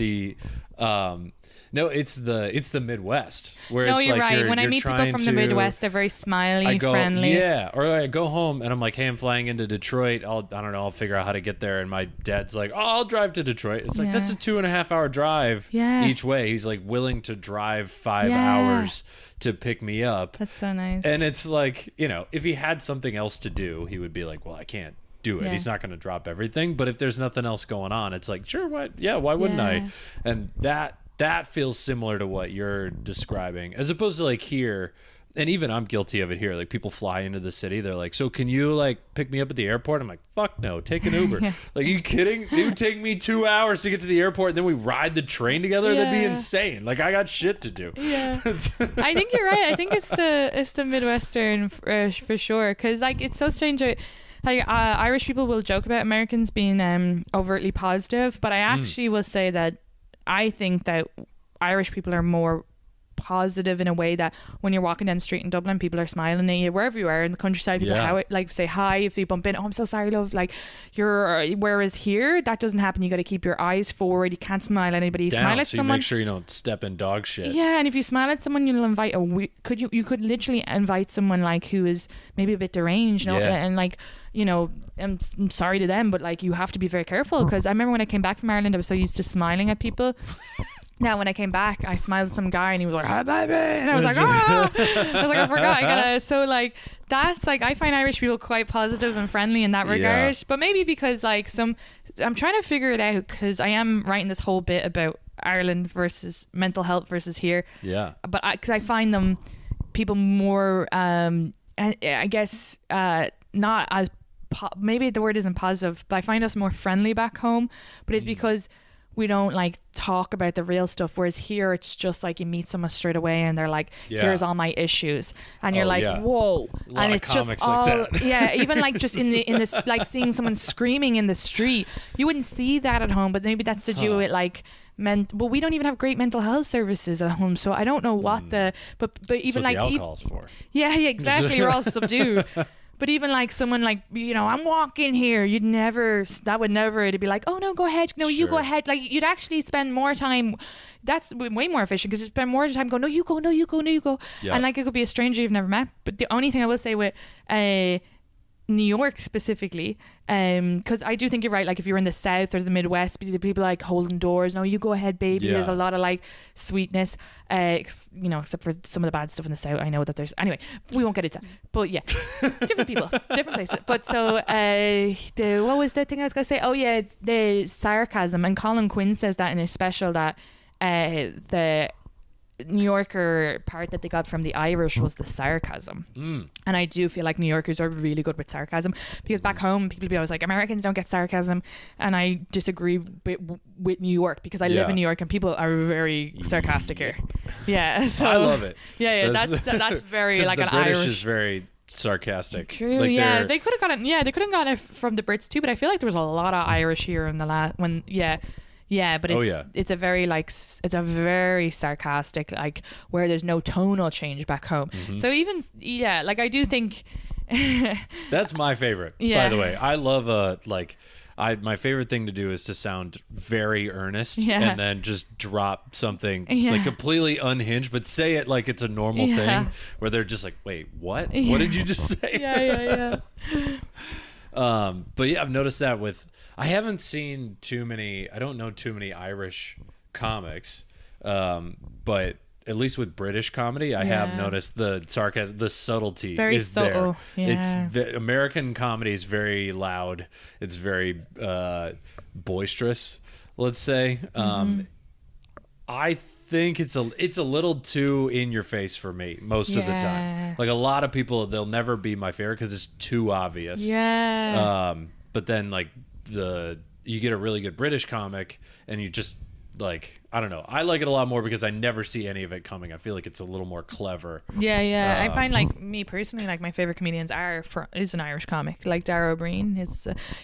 no, it's the Midwest where it's you're like right. When I meet people from the Midwest, they're very smiley, friendly. Yeah, or I go home and I'm like, hey, I'm flying into Detroit. I'll figure out how to get there. And my dad's like, oh, I'll drive to Detroit. It's like, that's a 2.5 hour drive each way. He's like willing to drive 5 hours to pick me up. That's so nice. And it's like, you know, if he had something else to do, he would be like, well, I can't do it. Yeah. He's not going to drop everything. But if there's nothing else going on, it's like, sure, why wouldn't I? And that feels similar to what you're describing, as opposed to like here, And even I'm guilty of it here. Like people fly into the city. They're like, so can you like pick me up at the airport? I'm like, fuck no, take an Uber. Like, are you kidding? It would take me 2 hours to get to the airport and then we ride the train together. That'd be insane. Like I got shit to do. Yeah. I think you're right. I think it's the Midwestern for sure. Cause like, it's so strange. Irish people will joke about Americans being overtly positive, but I actually will say that I think that Irish people are more positive in a way that when you're walking down the street in Dublin, people are smiling at you wherever you are in the countryside. People like say hi if you bump in. Oh, I'm so sorry, love. Like whereas here that doesn't happen. You got to keep your eyes forward. You can't smile at anybody. Down, smile at so someone. You make sure you don't step in dog shit. Yeah, and if you smile at someone, you'll invite you could literally invite someone like who is maybe a bit deranged, and like. I'm sorry to them, but like you have to be very careful because I remember when I came back from Ireland, I was so used to smiling at people. Now, when I came back, I smiled at some guy and he was like, "Hi, baby," and I was like, "Oh," I was like, "I forgot." So like that's like I find Irish people quite positive and friendly in that regard. But maybe because like I'm trying to figure it out because I am writing this whole bit about Ireland versus mental health versus here. Yeah. But because I find them people more, I guess not as maybe the word isn't positive, but I find us more friendly back home. But it's because we don't like talk about the real stuff, whereas here it's just like you meet someone straight away and they're like, here's all my issues, and you're like, whoa. And it's just all like even like just in this like seeing someone screaming in the street, you wouldn't see that at home, but maybe that's to do with like well, we don't even have great mental health services at home, so I don't know what but even like the alcohol's for. Yeah, exactly. You're all subdued. But even like someone like, I'm walking here, it'd be like, oh no, go ahead. No, you go ahead. Like you'd actually spend more time. That's way more efficient because you spend more time going, no, you go, no, you go, no, you go. Yep. And like it could be a stranger you've never met. But the only thing I will say with New York specifically, because I do think you're right, like if you're in the South or the Midwest, people like holding doors, no, you go ahead, baby. There's a lot of like sweetness, except for some of the bad stuff in the South. I know that there's, anyway, we won't get into that, but yeah, different people, different places. But so what was the thing I was gonna say? Oh yeah, it's the sarcasm, and Colin Quinn says that in his special that the New Yorker part that they got from the Irish was the sarcasm. And I do feel like New Yorkers are really good with sarcasm, because back home people be always like, Americans don't get sarcasm, and I disagree with New York because I live in New York and people are very sarcastic here. So I love it. That's very like an Irish. The British is very sarcastic. True. Like they could have got it. Yeah, they could have got it from the Brits too, but I feel like there was a lot of Irish here in the last when. Yeah, but it's a very like it's a very sarcastic, like where there's no tonal change back home. So even like I do think that's my favorite. By the way, I love my favorite thing to do is to sound very earnest and then just drop something like completely unhinged, but say it like it's a normal thing where they're just like, wait, what? What did you just say? But yeah, I've noticed that I haven't seen I don't know too many Irish comics, but at least with British comedy, I have noticed the sarcasm, the subtlety is subtle. There. It's American comedy is very loud. It's very boisterous, let's say. I think it's a little too in your face for me most of the time. Like a lot of people, they'll never be my favorite because it's too obvious. But then like you get a really good British comic and you just like, I don't know, I like it a lot more because I never see any of it coming. I feel like it's a little more clever. I find like me personally, like my favorite comedians is an Irish comic, like Dara O'Brien.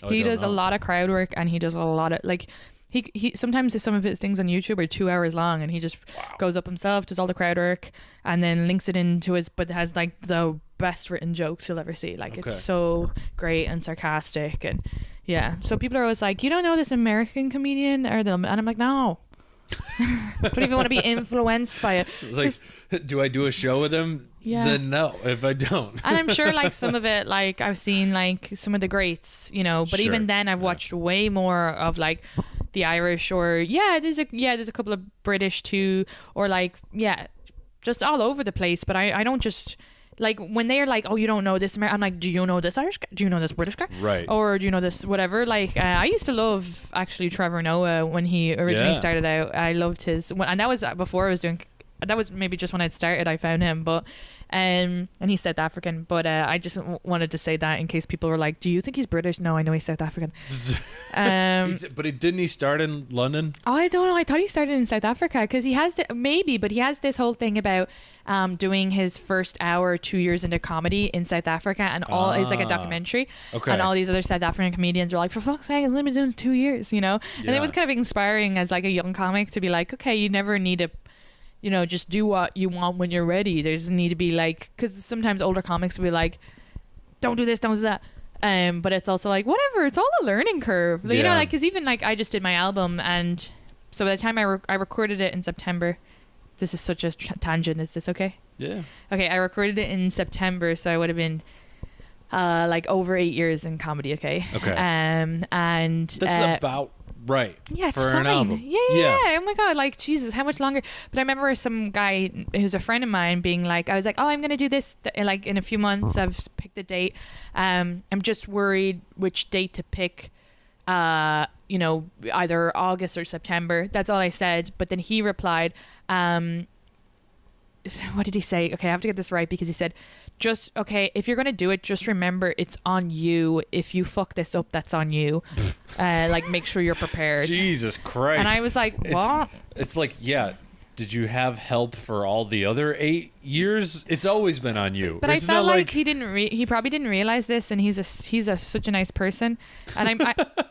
He does a lot of crowd work, and he does a lot of like he sometimes some of his things on YouTube are 2 hours long, and he just goes up himself, does all the crowd work, and then links it into but has like the best written jokes you'll ever see. Like it's so great and sarcastic, and so people are always like, you don't know this American comedian or them, and I'm like, no. Don't even want to be influenced by it. It's like, do I do a show with him? Then no, if I don't. And I'm sure like some of it, like I've seen like some of the greats, but even then I've watched way more of like the Irish, or there's a couple of British too, or like just all over the place. But I don't just like when they're like, oh, you don't know this I'm like, do you know this Irish guy? Do you know this British guy? Right. Or do you know this whatever? Like I used to love actually Trevor Noah when he originally started out. I loved his, and that was before I was doing that was maybe just when I'd started I found him, but and he's South African, but I just wanted to say that in case people were like, do you think he's British? No, I know he's South African. But didn't he start in London? Oh, I don't know. I thought he started in South Africa, because he has but he has this whole thing about doing his first hour 2 years into comedy in South Africa, and all is like a documentary. Okay. And all these other South African comedians were like, for fuck's sake, I've been doing 2 years, you know? And it was kind of inspiring as like a young comic to be like, okay, you never need to, you know, just do what you want when you're ready. There's need to be like, because sometimes older comics will be like, don't do this, don't do that. But it's also like, whatever, it's all a learning curve. You know, like, because even like I just did my album, and so by the time I recorded it in September, this is such a tangent. Is this okay? Yeah. Okay, I recorded it in September, so I would have been like over 8 years in comedy. Okay. And that's about right. Yeah, it's for fine. An album. Yeah. Oh my god, like Jesus, how much longer? But I remember some guy who's a friend of mine being like, I was like, oh, I'm gonna do this like in a few months. I've picked a date. I'm just worried which date to pick. You know, either August or September. That's all I said. But then he replied, what did he say? Okay, I have to get this right, because he said, just, okay, if you're going to do it, just remember it's on you. If you fuck this up, that's on you. Like, make sure you're prepared. Jesus Christ. And I was like, what? It's like, yeah, did you have help for all the other 8 years? It's always been on you. But it's I felt like he probably didn't realize this, and he's such a nice person, and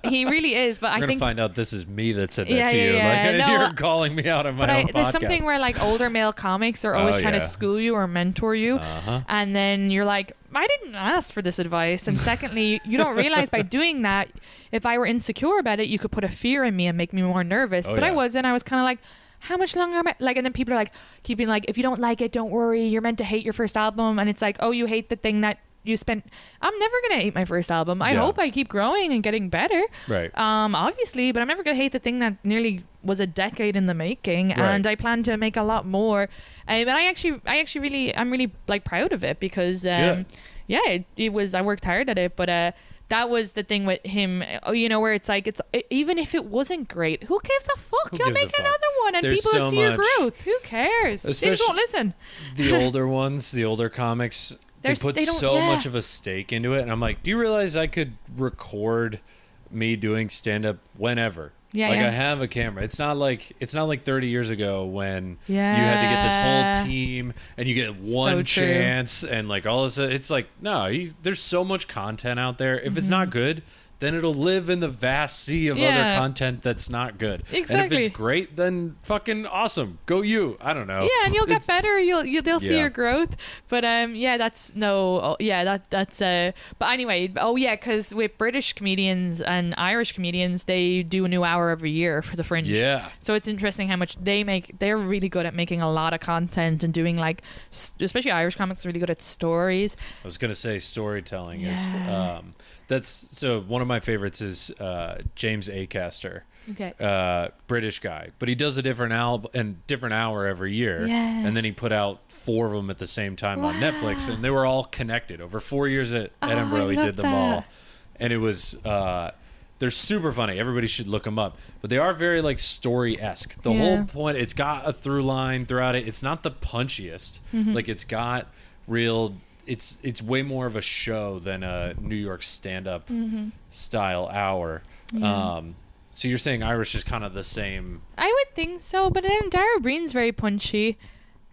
he really is. But We're I think gonna find out this is me that said that to you. Like, no, you're calling me out on my own podcast. There's something where like older male comics are always trying to school you or mentor you, and then you're like, I didn't ask for this advice. And secondly, you don't realize by doing that, if I were insecure about it, you could put a fear in me and make me more nervous. But I wasn't. I was kind of like, how much longer am I like? And then people are like, keeping like, if you don't like it, don't worry, you're meant to hate your first album. And it's like, oh, you hate the thing that you spent. I'm never gonna hate my first album. I hope I keep growing and getting better, right? Obviously, but I'm never gonna hate the thing that nearly was a decade in the making, right. And I plan to make a lot more. And I'm really like proud of it, because it was, I worked hard at it, but that was the thing with him, you know, where it's like, even if it wasn't great, who gives a fuck? You'll make another one, and people will see your growth. Who cares? They just won't listen. The older ones, the older comics, they put so much of a stake into it, and I'm like, do you realize I could record me doing stand-up whenever? I have a camera. It's not like 30 years ago when you had to get this whole team and you get one chance and like all this. It's like, no, there's so much content out there. If it's not good, then it'll live in the vast sea of other content that's not good. Exactly. And if it's great, then fucking awesome. Go you. I don't know. Yeah, and you'll get better. They'll see your growth. But that's but anyway, because with British comedians and Irish comedians, they do a new hour every year for the Fringe. Yeah. So it's interesting how much they make. They're really good at making a lot of content and doing like, especially Irish comics are really good at stories. I was gonna say storytelling is so one of my favorites is James Acaster. Okay. British guy, but he does a different album and different hour every year. Yeah. And then he put out 4 of them at the same time on Netflix, and they were all connected over 4 years at Edinburgh. He did them all, and it was they're super funny. Everybody should look them up. But they are very like story-esque. The whole point, it's got a through line throughout it. It's not the punchiest. Like it's got real. It's way more of a show than a New York stand-up style hour. Yeah. So you're saying Irish is kind of the same? I would think so, but then Dara Breen's very punchy.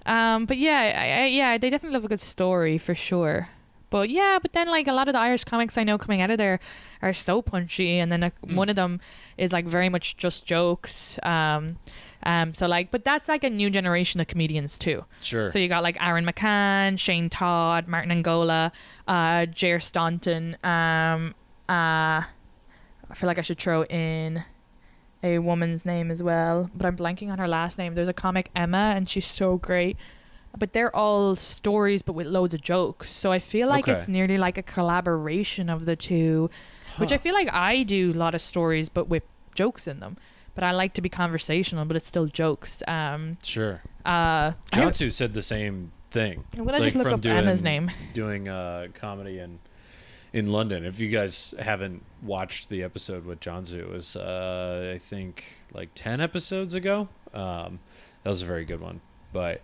But they definitely love a good story for sure. But then like a lot of the Irish comics I know coming out of there are so punchy, and then one of them is like very much just jokes. So like, but that's like a new generation of comedians too. Sure. So you got like Aaron McCann, Shane Todd, Martin Angola, Jer Staunton. I feel like I should throw in a woman's name as well, but I'm blanking on her last name. There's a comic, Emma, and she's so great. But they're all stories, but with loads of jokes. So I feel like it's nearly like a collaboration of the two, which I feel like I do a lot of stories, but with jokes in them. But I like to be conversational, but it's still jokes. Sure. Jansu said the same thing. I'm gonna just look up Emma's name. Doing comedy in London. If you guys haven't watched the episode with Jansu, it was I think like 10 episodes ago. That was a very good one. But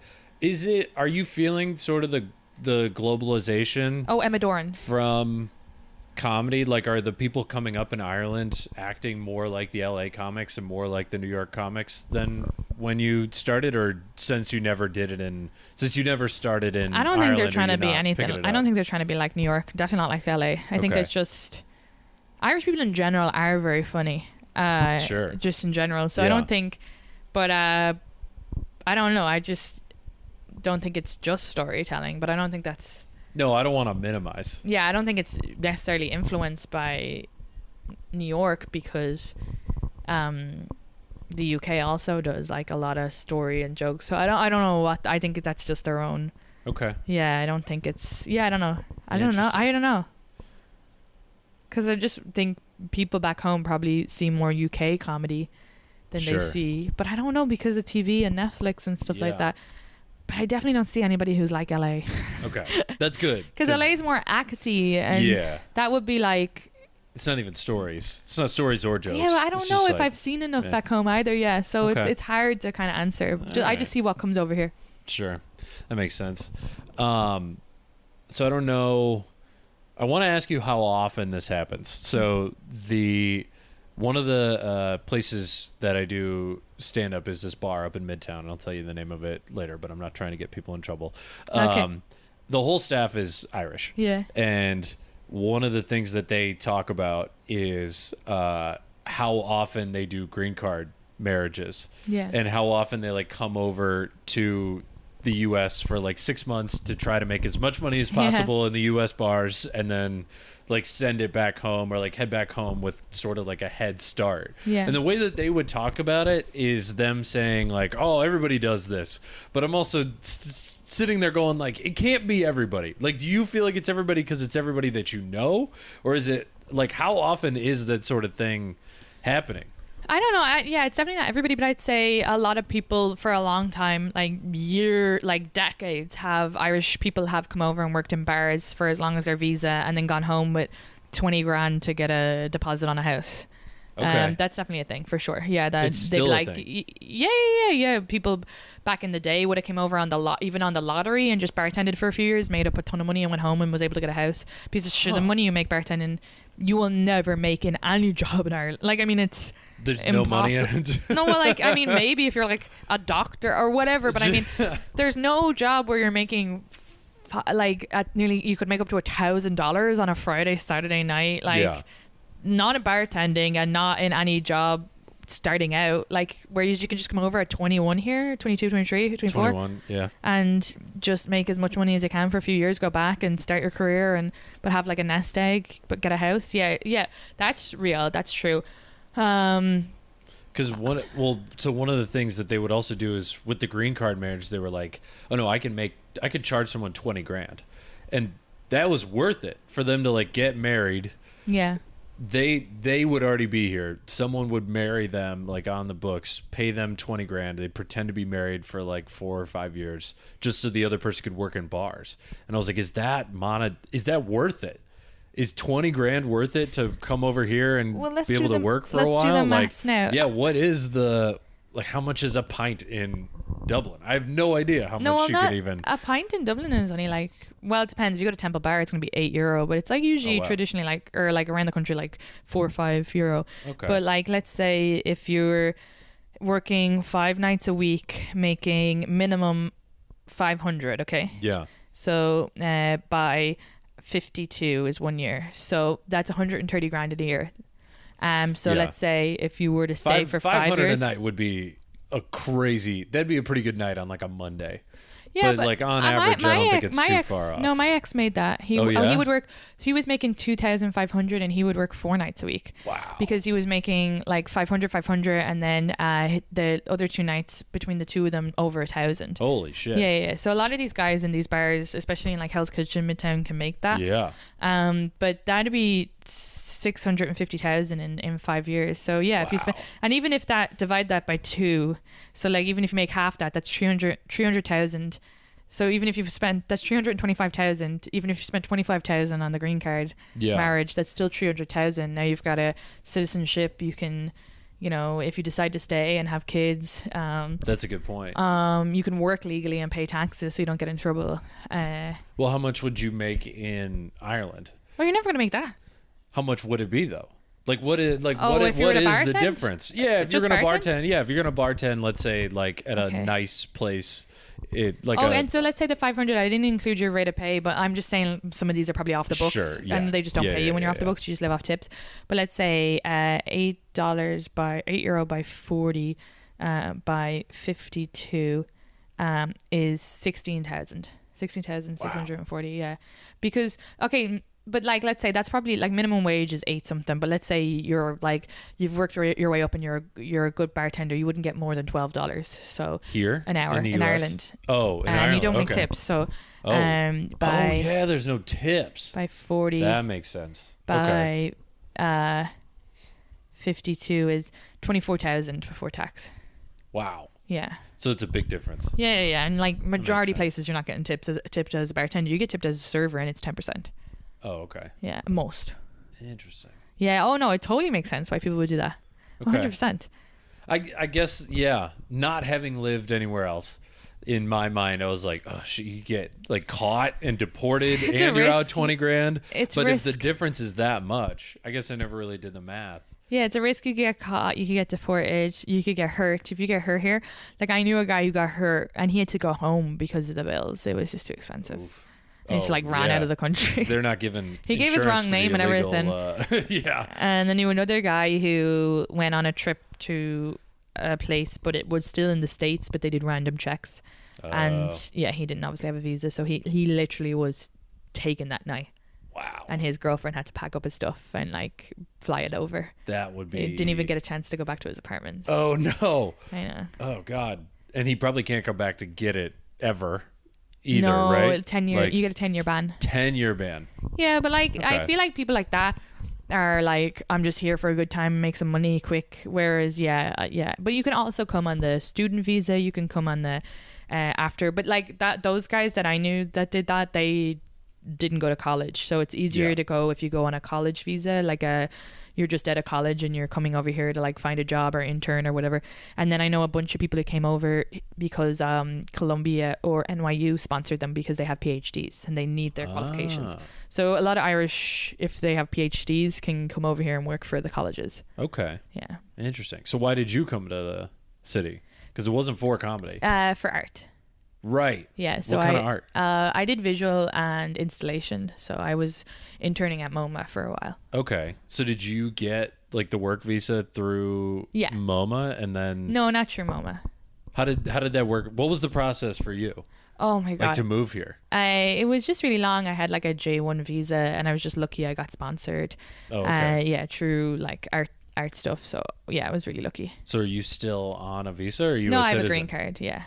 are you feeling sort of the globalization? Oh, Emma Doran. From comedy? Like, are the people coming up in Ireland acting more like the LA comics and more like the New York comics than when you started, or since you never started in I don't think they're trying to be anything. I don't think they're trying to be like New York. Definitely not like LA. I think that's just Irish people in general are very funny. Sure. Just in general. So I don't think, but I don't know. I just don't think it's just storytelling, but I don't think that's. No, I don't want to minimize. Yeah, I don't think it's necessarily influenced by New York, because the UK also does like a lot of story and jokes. So I don't know what. I think that's just their own. Okay. Yeah, I don't think it's. Yeah, I don't know. I don't know. Because I just think people back home probably see more UK comedy than they see. But I don't know, because of TV and Netflix and stuff like that. But I definitely don't see anybody who's like LA. Okay, that's good. Because LA is more acty, and that would be like. It's not even stories. It's not stories or jokes. Yeah, but I don't know if I've seen enough back home either. Yeah, so it's hard to kind of answer. I just see what comes over here. Sure, that makes sense. So I don't know. I want to ask you how often this happens. So one of the places that I do stand up is this bar up in Midtown, and I'll tell you the name of it later, but I'm not trying to get people in trouble. The whole staff is Irish. Yeah. And one of the things that they talk about is how often they do green card marriages. Yeah. And how often they like come over to the US for like 6 months to try to make as much money as possible in the US bars, and then like send it back home, or like head back home with sort of like a head start. Yeah. And the way that they would talk about it is them saying like, oh, everybody does this. But I'm also sitting there going like, it can't be everybody. Like, do you feel like it's everybody because it's everybody that you know? Or is it like, how often is that sort of thing happening? I don't know. It's definitely not everybody, but I'd say a lot of people for a long time, like decades, Irish people have come over and worked in bars for as long as their visa, and then gone home with 20 grand to get a deposit on a house. Okay. That's definitely a thing for sure. Yeah, it's still a thing. Yeah. People back in the day would have came over on the lottery and just bartended for a few years, made up a ton of money, and went home and was able to get a house. Piece of shit, the money you make bartending, you will never make in any job in Ireland. Like, I mean, it's. There's impossible. No money in it. No, well, like, I mean, maybe if you're like a doctor or whatever, but I mean, there's no job where you're making you could make up to $1,000 on a Friday, Saturday night, not in bartending and not in any job starting out, like, whereas you can just come over at 21 here, 22, 23, 24, 21, and just make as much money as you can for a few years, go back and start your career, but have like a nest egg, but get a house. Yeah, that's real, that's true. Because one of the things that they would also do is with the green card marriage, they were like, oh no, I could charge someone 20 grand, and that was worth it for them to like get married. Yeah. They would already be here. Someone would marry them like on the books, pay them 20 grand. They'd pretend to be married for like 4 or 5 years just so the other person could work in bars. And I was like, is that worth it? Is 20 grand worth it to come over here and be able to work for a while? Let's do the maths now. Yeah, what is how much is a pint in Dublin? I have no idea how much you could even. A pint in Dublin is only like, well, it depends. If you go to Temple Bar, it's going to be €8, but it's like usually traditionally like around the country like €4 or €5. Okay. But like, let's say if you're working 5 nights a week, making minimum 500, okay? Yeah. So by 52 is 1 year, so that's 130 grand in a year. Let's say if you were to stay for 5 years, 500 a night would be that'd be a pretty good night on like a Monday. Yeah, but like on average, I don't think it's too far off. No, my ex made that. He would work. He was making 2,500, and he would work 4 nights a week. Wow. Because he was making like 500, and then the other 2 nights between the two of them over 1,000. Holy shit. Yeah. So a lot of these guys in these bars, especially in like Hell's Kitchen, Midtown, can make that. Yeah. But that'd be 650,000 in 5 years. So yeah, if you spend, and even if divide that by 2, so like even if you make half that's 300,000. So even if you've spent, that's 325,000. Even if you spent 25,000 on the green card marriage, that's still 300,000. Now you've got a citizenship. You can you know, if you decide to stay and have kids, that's a good point. You can work legally and pay taxes so you don't get in trouble. Well, how much would you make in Ireland? Well, you're never going to make that. How much would it be though? Like what is what is the difference? Yeah, if you're gonna bartend, let's say like at a nice place, and so let's say the 500. I didn't include your rate of pay, but I'm just saying some of these are probably off the books, sure, yeah. and they just don't pay you when you're off the books. You just live off tips. But let's say €8 by 40 by 52 is 16,000. 16,640. Yeah, because But like, let's say that's probably like minimum wage is 8 something. But let's say you're like you've worked your way up and you're a good bartender. You wouldn't get more than $12. So here an hour in Ireland. Oh, in Ireland. You don't make tips. So there's no tips. By 40. That makes sense. By 52 is 24,000 before tax. Wow. Yeah. So it's a big difference. Yeah. And like majority places, you're not getting tipped as a bartender. You get tipped as a server, and it's 10%. Oh, okay. Yeah, most. Interesting. Yeah. Oh no, it totally makes sense why people would do that. 100%. I guess, yeah. Not having lived anywhere else, in my mind, I was like, oh, you get like caught and deported, and you're out 20 grand. But if the difference is that much, I guess I never really did the math. Yeah, it's a risk. You could get caught, you could get deported, you could get hurt. If you get hurt here, like I knew a guy who got hurt and he had to go home because of the bills. It was just too expensive. Oof. And just like ran out of the country. They're not giving. He gave his wrong name and everything. Yeah. And then you another guy who went on a trip to a place, but it was still in the States, but they did random checks. And he didn't obviously have a visa, so he literally was taken that night. Wow. And his girlfriend had to pack up his stuff and like fly it over. That would be. He didn't even get a chance to go back to his apartment. Oh no. I know. Oh God. And he probably can't come back to get it ever. Either, no, right? 10 year. Like, you get a 10-year ban. 10-year ban. Yeah, but like I feel like people like that are like, I'm just here for a good time, make some money quick. Whereas, but you can also come on the student visa. You can come on the after. But like that, those guys that I knew that did that, they didn't go to college, so it's easier to go if you go on a college visa, like you're just at a college and you're coming over here to like find a job or intern or whatever. And then I know a bunch of people who came over because Columbia or NYU sponsored them because they have PhDs and they need their qualifications. So a lot of Irish, if they have PhDs, can come over here and work for the colleges. Okay. Yeah. Interesting. So why did you come to the city? Because it wasn't for comedy. For art. Right. Yeah. So what kind of art? I did visual and installation. So I was interning at MoMA for a while. Okay. So did you get like the work visa through MoMA and then? No, not through MoMA. How did that work? What was the process for you? Oh my God. Like to move here? It was just really long. I had like a J1 visa and I was just lucky I got sponsored. Oh, okay. Through like art stuff. So yeah, I was really lucky. So are you still on a visa or are you No, a I citizen? have a green card. Yeah.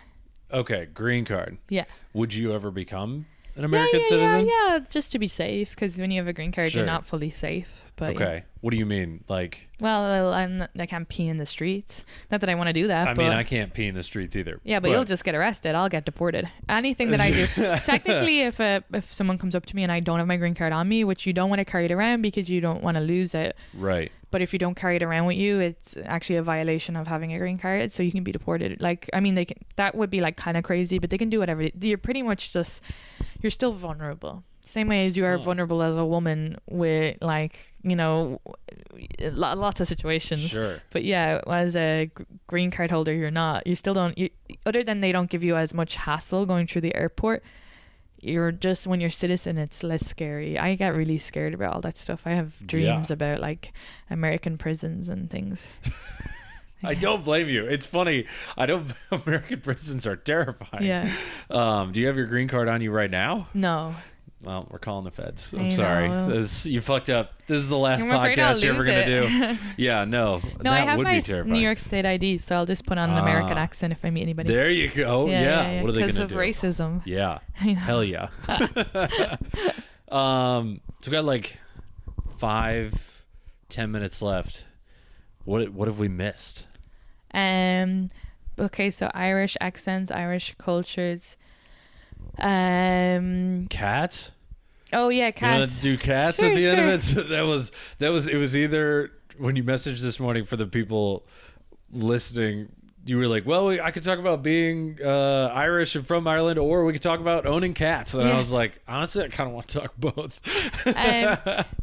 Okay, green card. Yeah. Would you ever become an American citizen? Yeah, just to be safe, because when you have a green card, Sure. you're not fully safe. But okay, what do you mean? Like, well, I can't pee in the streets. Not that I want to do that. I mean, I can't pee in the streets either. Yeah, but you'll just get arrested. I'll get deported. Anything that I do. Technically, if someone comes up to me and I don't have my green card on me, which you don't want to carry it around because you don't want to lose it. Right. But if you don't carry it around with you, it's actually a violation of having a green card, so you can be deported. Like, I mean, they can. That would be like kind of crazy, but they can do whatever. You're pretty much you're still vulnerable. Same way as you are vulnerable as a woman with, like, you know, lots of situations. Sure. But yeah, as a green card holder, you're not. You still don't. Other than they don't give you as much hassle going through the airport. You're just, when you're citizen, it's less scary. I get really scared about all that stuff. I have dreams about like American prisons and things. I don't blame you. It's funny. American prisons are terrifying. Yeah. Do you have your green card on you right now? No. Well, we're calling the feds. I'm sorry. You fucked up. This is the last I'm podcast you're ever going to do. Yeah, no. No, I have my New York State ID, so I'll just put on an American accent if I meet anybody. There you go. Yeah. What are they going to do? Because of racism. Yeah. Hell yeah. So we got like 5-10 minutes left. What have we missed? Okay, so Irish accents, Irish cultures. Cats? Oh yeah, cats. You want to do cats at the end of it? So it was either when you messaged this morning for the people listening, you were like, well, I could talk about being Irish and from Ireland, or we could talk about owning cats. And I was like, honestly, I kind of want to talk both.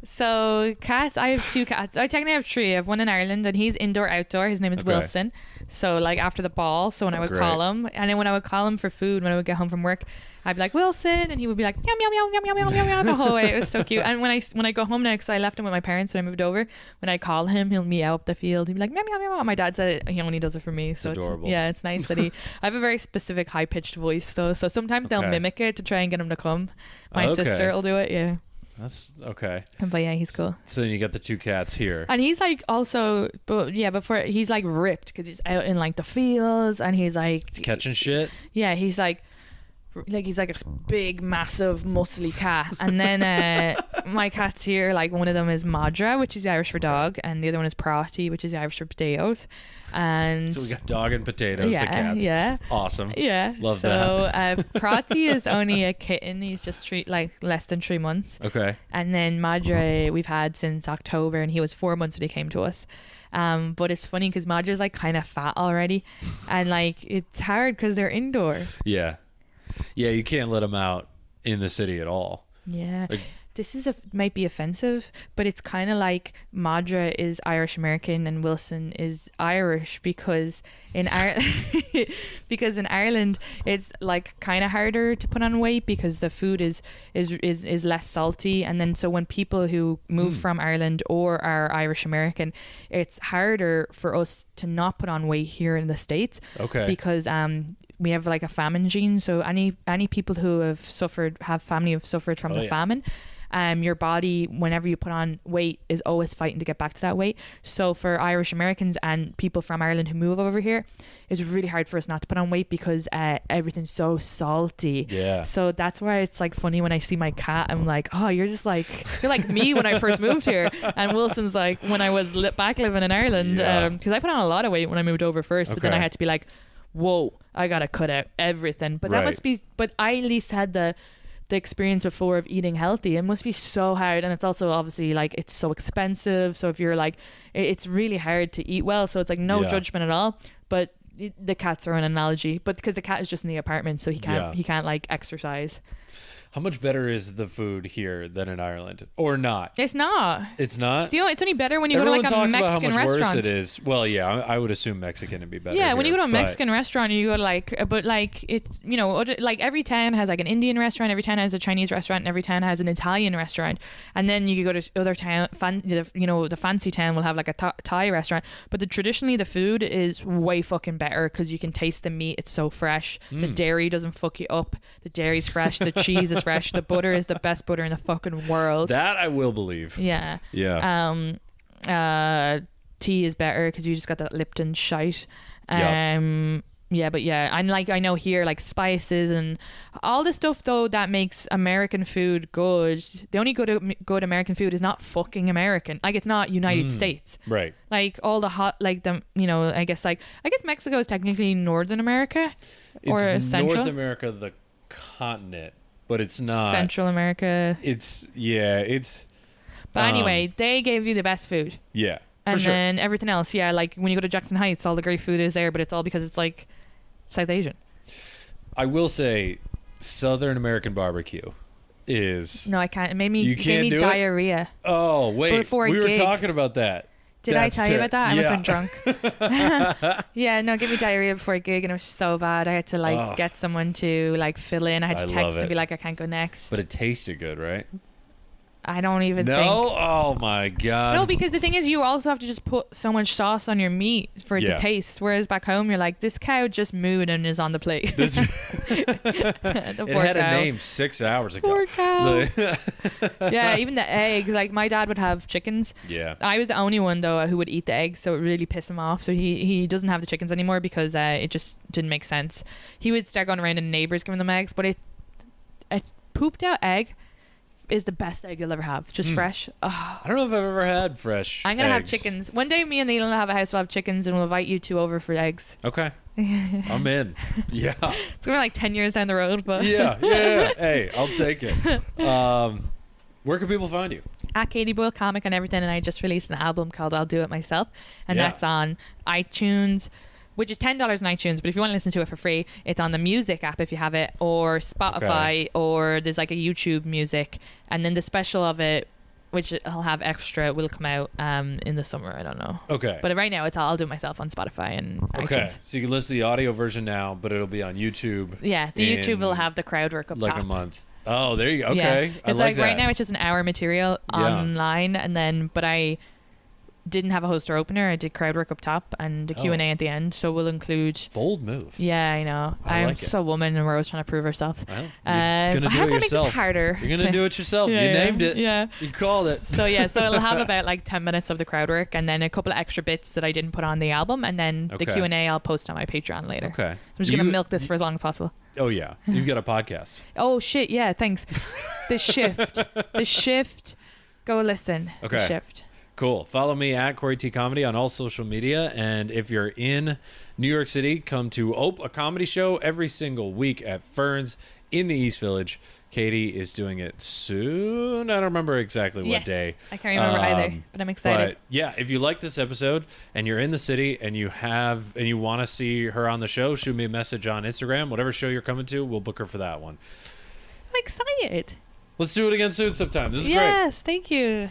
So cats, I have 2 cats. I technically have 3. I have one in Ireland, and he's indoor outdoor. His name is Wilson. So like after the ball, so when I would call him, and then when I would call him for food, when I would get home from work, I'd be like, Wilson, and he would be like, meow, meow, meow, meow, meow, meow, meow, the whole way. It was so cute. And when I go home now, because I left him with my parents when I moved over, when I call him, he'll meow up the field. He'd be like, meow, meow, meow, meow. My dad said he only does it for me. So it's adorable. It's nice that I have a very specific high-pitched voice, though. So sometimes they'll mimic it to try and get him to come. My sister will do it, yeah. That's okay. But yeah, he's cool. So then you got the 2 cats here. And he's like also, before he's like ripped because he's out in like the fields and he's like... He's catching shit? Yeah, he's like he's like a big, massive, muscly cat. And then my cats here, like one of them is Madra, which is the Irish for dog, and the other one is Prati, which is the Irish for potatoes. And so we got dog and potatoes, the cats. Yeah. Awesome. Yeah. Love that. So Prati is only a kitten. He's just less than 3 months. Okay. And then Madra we've had since October, and he was 4 months when he came to us. But it's funny because Madra's like kind of fat already, and like it's hard because they're indoor. Yeah. Yeah, you can't let them out in the city at all. Yeah. This might be offensive, but it's kind of like Madra is Irish American and Wilson is Irish because in Ireland it's like kind of harder to put on weight because the food is less salty, and then so when people who move from Ireland or are Irish American, it's harder for us to not put on weight here in the States. Okay. Because we have like a famine gene, so any people who have suffered from the famine, your body, whenever you put on weight, is always fighting to get back to that weight. So for Irish Americans and people from Ireland who move over here, it's really hard for us not to put on weight because everything's so salty. Yeah. So that's why it's like funny when I see my cat, I'm like, oh, you're like me when I first moved here. And Wilson's like when I was back living in Ireland, because I put on a lot of weight when I moved over first, but then I had to be like, whoa, I gotta cut out everything. But that must be, but I at least had the experience before of eating healthy. It must be so hard, and it's also obviously like it's so expensive, so if you're like, it's really hard to eat well, so it's like no judgment at all. But the cats are an analogy, but because the cat is just in the apartment, so he can't like exercise. How much better is the food here than in Ireland, or not? It's not. It's not. Do you know? It's only better when you go to like a Mexican restaurant. Everyone talks about how much worse it is. Well, yeah, I would assume Mexican would be better. Yeah, when here, you go to a Mexican restaurant, you go to like, but like it's like every town has like an Indian restaurant, every town has a Chinese restaurant, and every town has an Italian restaurant. And then you could go to other town, the fancy town will have like a Thai restaurant. But traditionally the food is way fucking better because you can taste the meat. It's so fresh. The dairy doesn't fuck you up. The dairy's fresh. The cheese is fresh. The butter is the best butter in the fucking world. That I will believe. Yeah. Tea is better because you just got that Lipton shite. Yeah, but yeah, and like I know here, like spices and all the stuff though that makes American food good. The only good American food is not fucking American. Like it's not United States. Right. Like all the hot, like the I guess Mexico is technically Northern America or it's Central. North America, the continent, but it's not Central America. But anyway, they gave you the best food. Yeah. And then everything else, like when you go to Jackson Heights, all the great food is there, but it's all because it's like South Asian. I will say, Southern American barbecue is... No, I can't. It gave me diarrhea. Oh, wait. We were talking about that. Did I tell you about that? I must have been drunk. Yeah, no, it gave me diarrhea before a gig, and it was so bad. I had to get someone to fill in. I had to text and be like, I can't go next. But it tasted good, right? I don't even think. No? Oh my God. No, because the thing is, you also have to just put so much sauce on your meat for it to taste. Whereas back home, you're like, this cow just mooed and is on the plate. It had a name 6 hours ago. Poor cow. Yeah, even the eggs. Like my dad would have chickens. Yeah. I was the only one though who would eat the eggs, so it really pissed him off. So he doesn't have the chickens anymore because it just didn't make sense. He would start going around and neighbors giving them eggs, but a pooped out egg is the best egg you'll ever have. Just fresh. Oh. I don't know if I've ever had fresh I'm going to have eggs. chickens. One day me and Neil will have a house, we'll have chickens, and we'll invite you two over for eggs. Okay. I'm in. Yeah. It's going to be like 10 years down the road, but... Yeah. Hey, I'll take it. Where can people find you? at Katie Boyle Comic and everything, and I just released an album called I'll Do It Myself, and that's on iTunes, which is $10 on iTunes, but if you want to listen to it for free, it's on the music app if you have it, or Spotify, or there's like a YouTube music, and then the special of it, which I'll have extra, will come out in the summer. I don't know. Okay. But right now, I'll Do It Myself on Spotify and iTunes. So you can listen to the audio version now, but it'll be on YouTube. Yeah, the YouTube will have the crowd work up like top. A month. Oh, there you go. Okay. Yeah. It's like right now it's just an hour material online, and then but I didn't have a host or opener. I did crowd work up top and the Q&A at the end, so we'll include. Bold move. Yeah, I know. I'm like so woman, and we're always trying to prove ourselves. Well, you're gonna do it yourself. Make this harder. You're gonna do it yourself. You named it. Yeah, you called it. So it'll have about like 10 minutes of the crowd work, and then a couple of extra bits that I didn't put on the album, and then the Q&A I'll post on my Patreon later. Okay. I'm just gonna milk this for as long as possible. Oh yeah, you've got a podcast. Oh shit, yeah, thanks. The Shift. Go listen. Okay. The Shift. Cool. Follow me at Corey T Comedy on all social media. And if you're in New York City, come to Ope, a comedy show every single week at Ferns in the East Village. Katie is doing it soon. I don't remember exactly what day. I can't remember either, but I'm excited. But yeah, if you like this episode and you're in the city and you want to see her on the show, shoot me a message on Instagram. Whatever show you're coming to, we'll book her for that one. I'm excited. Let's do it again soon sometime. This is great. Yes, thank you.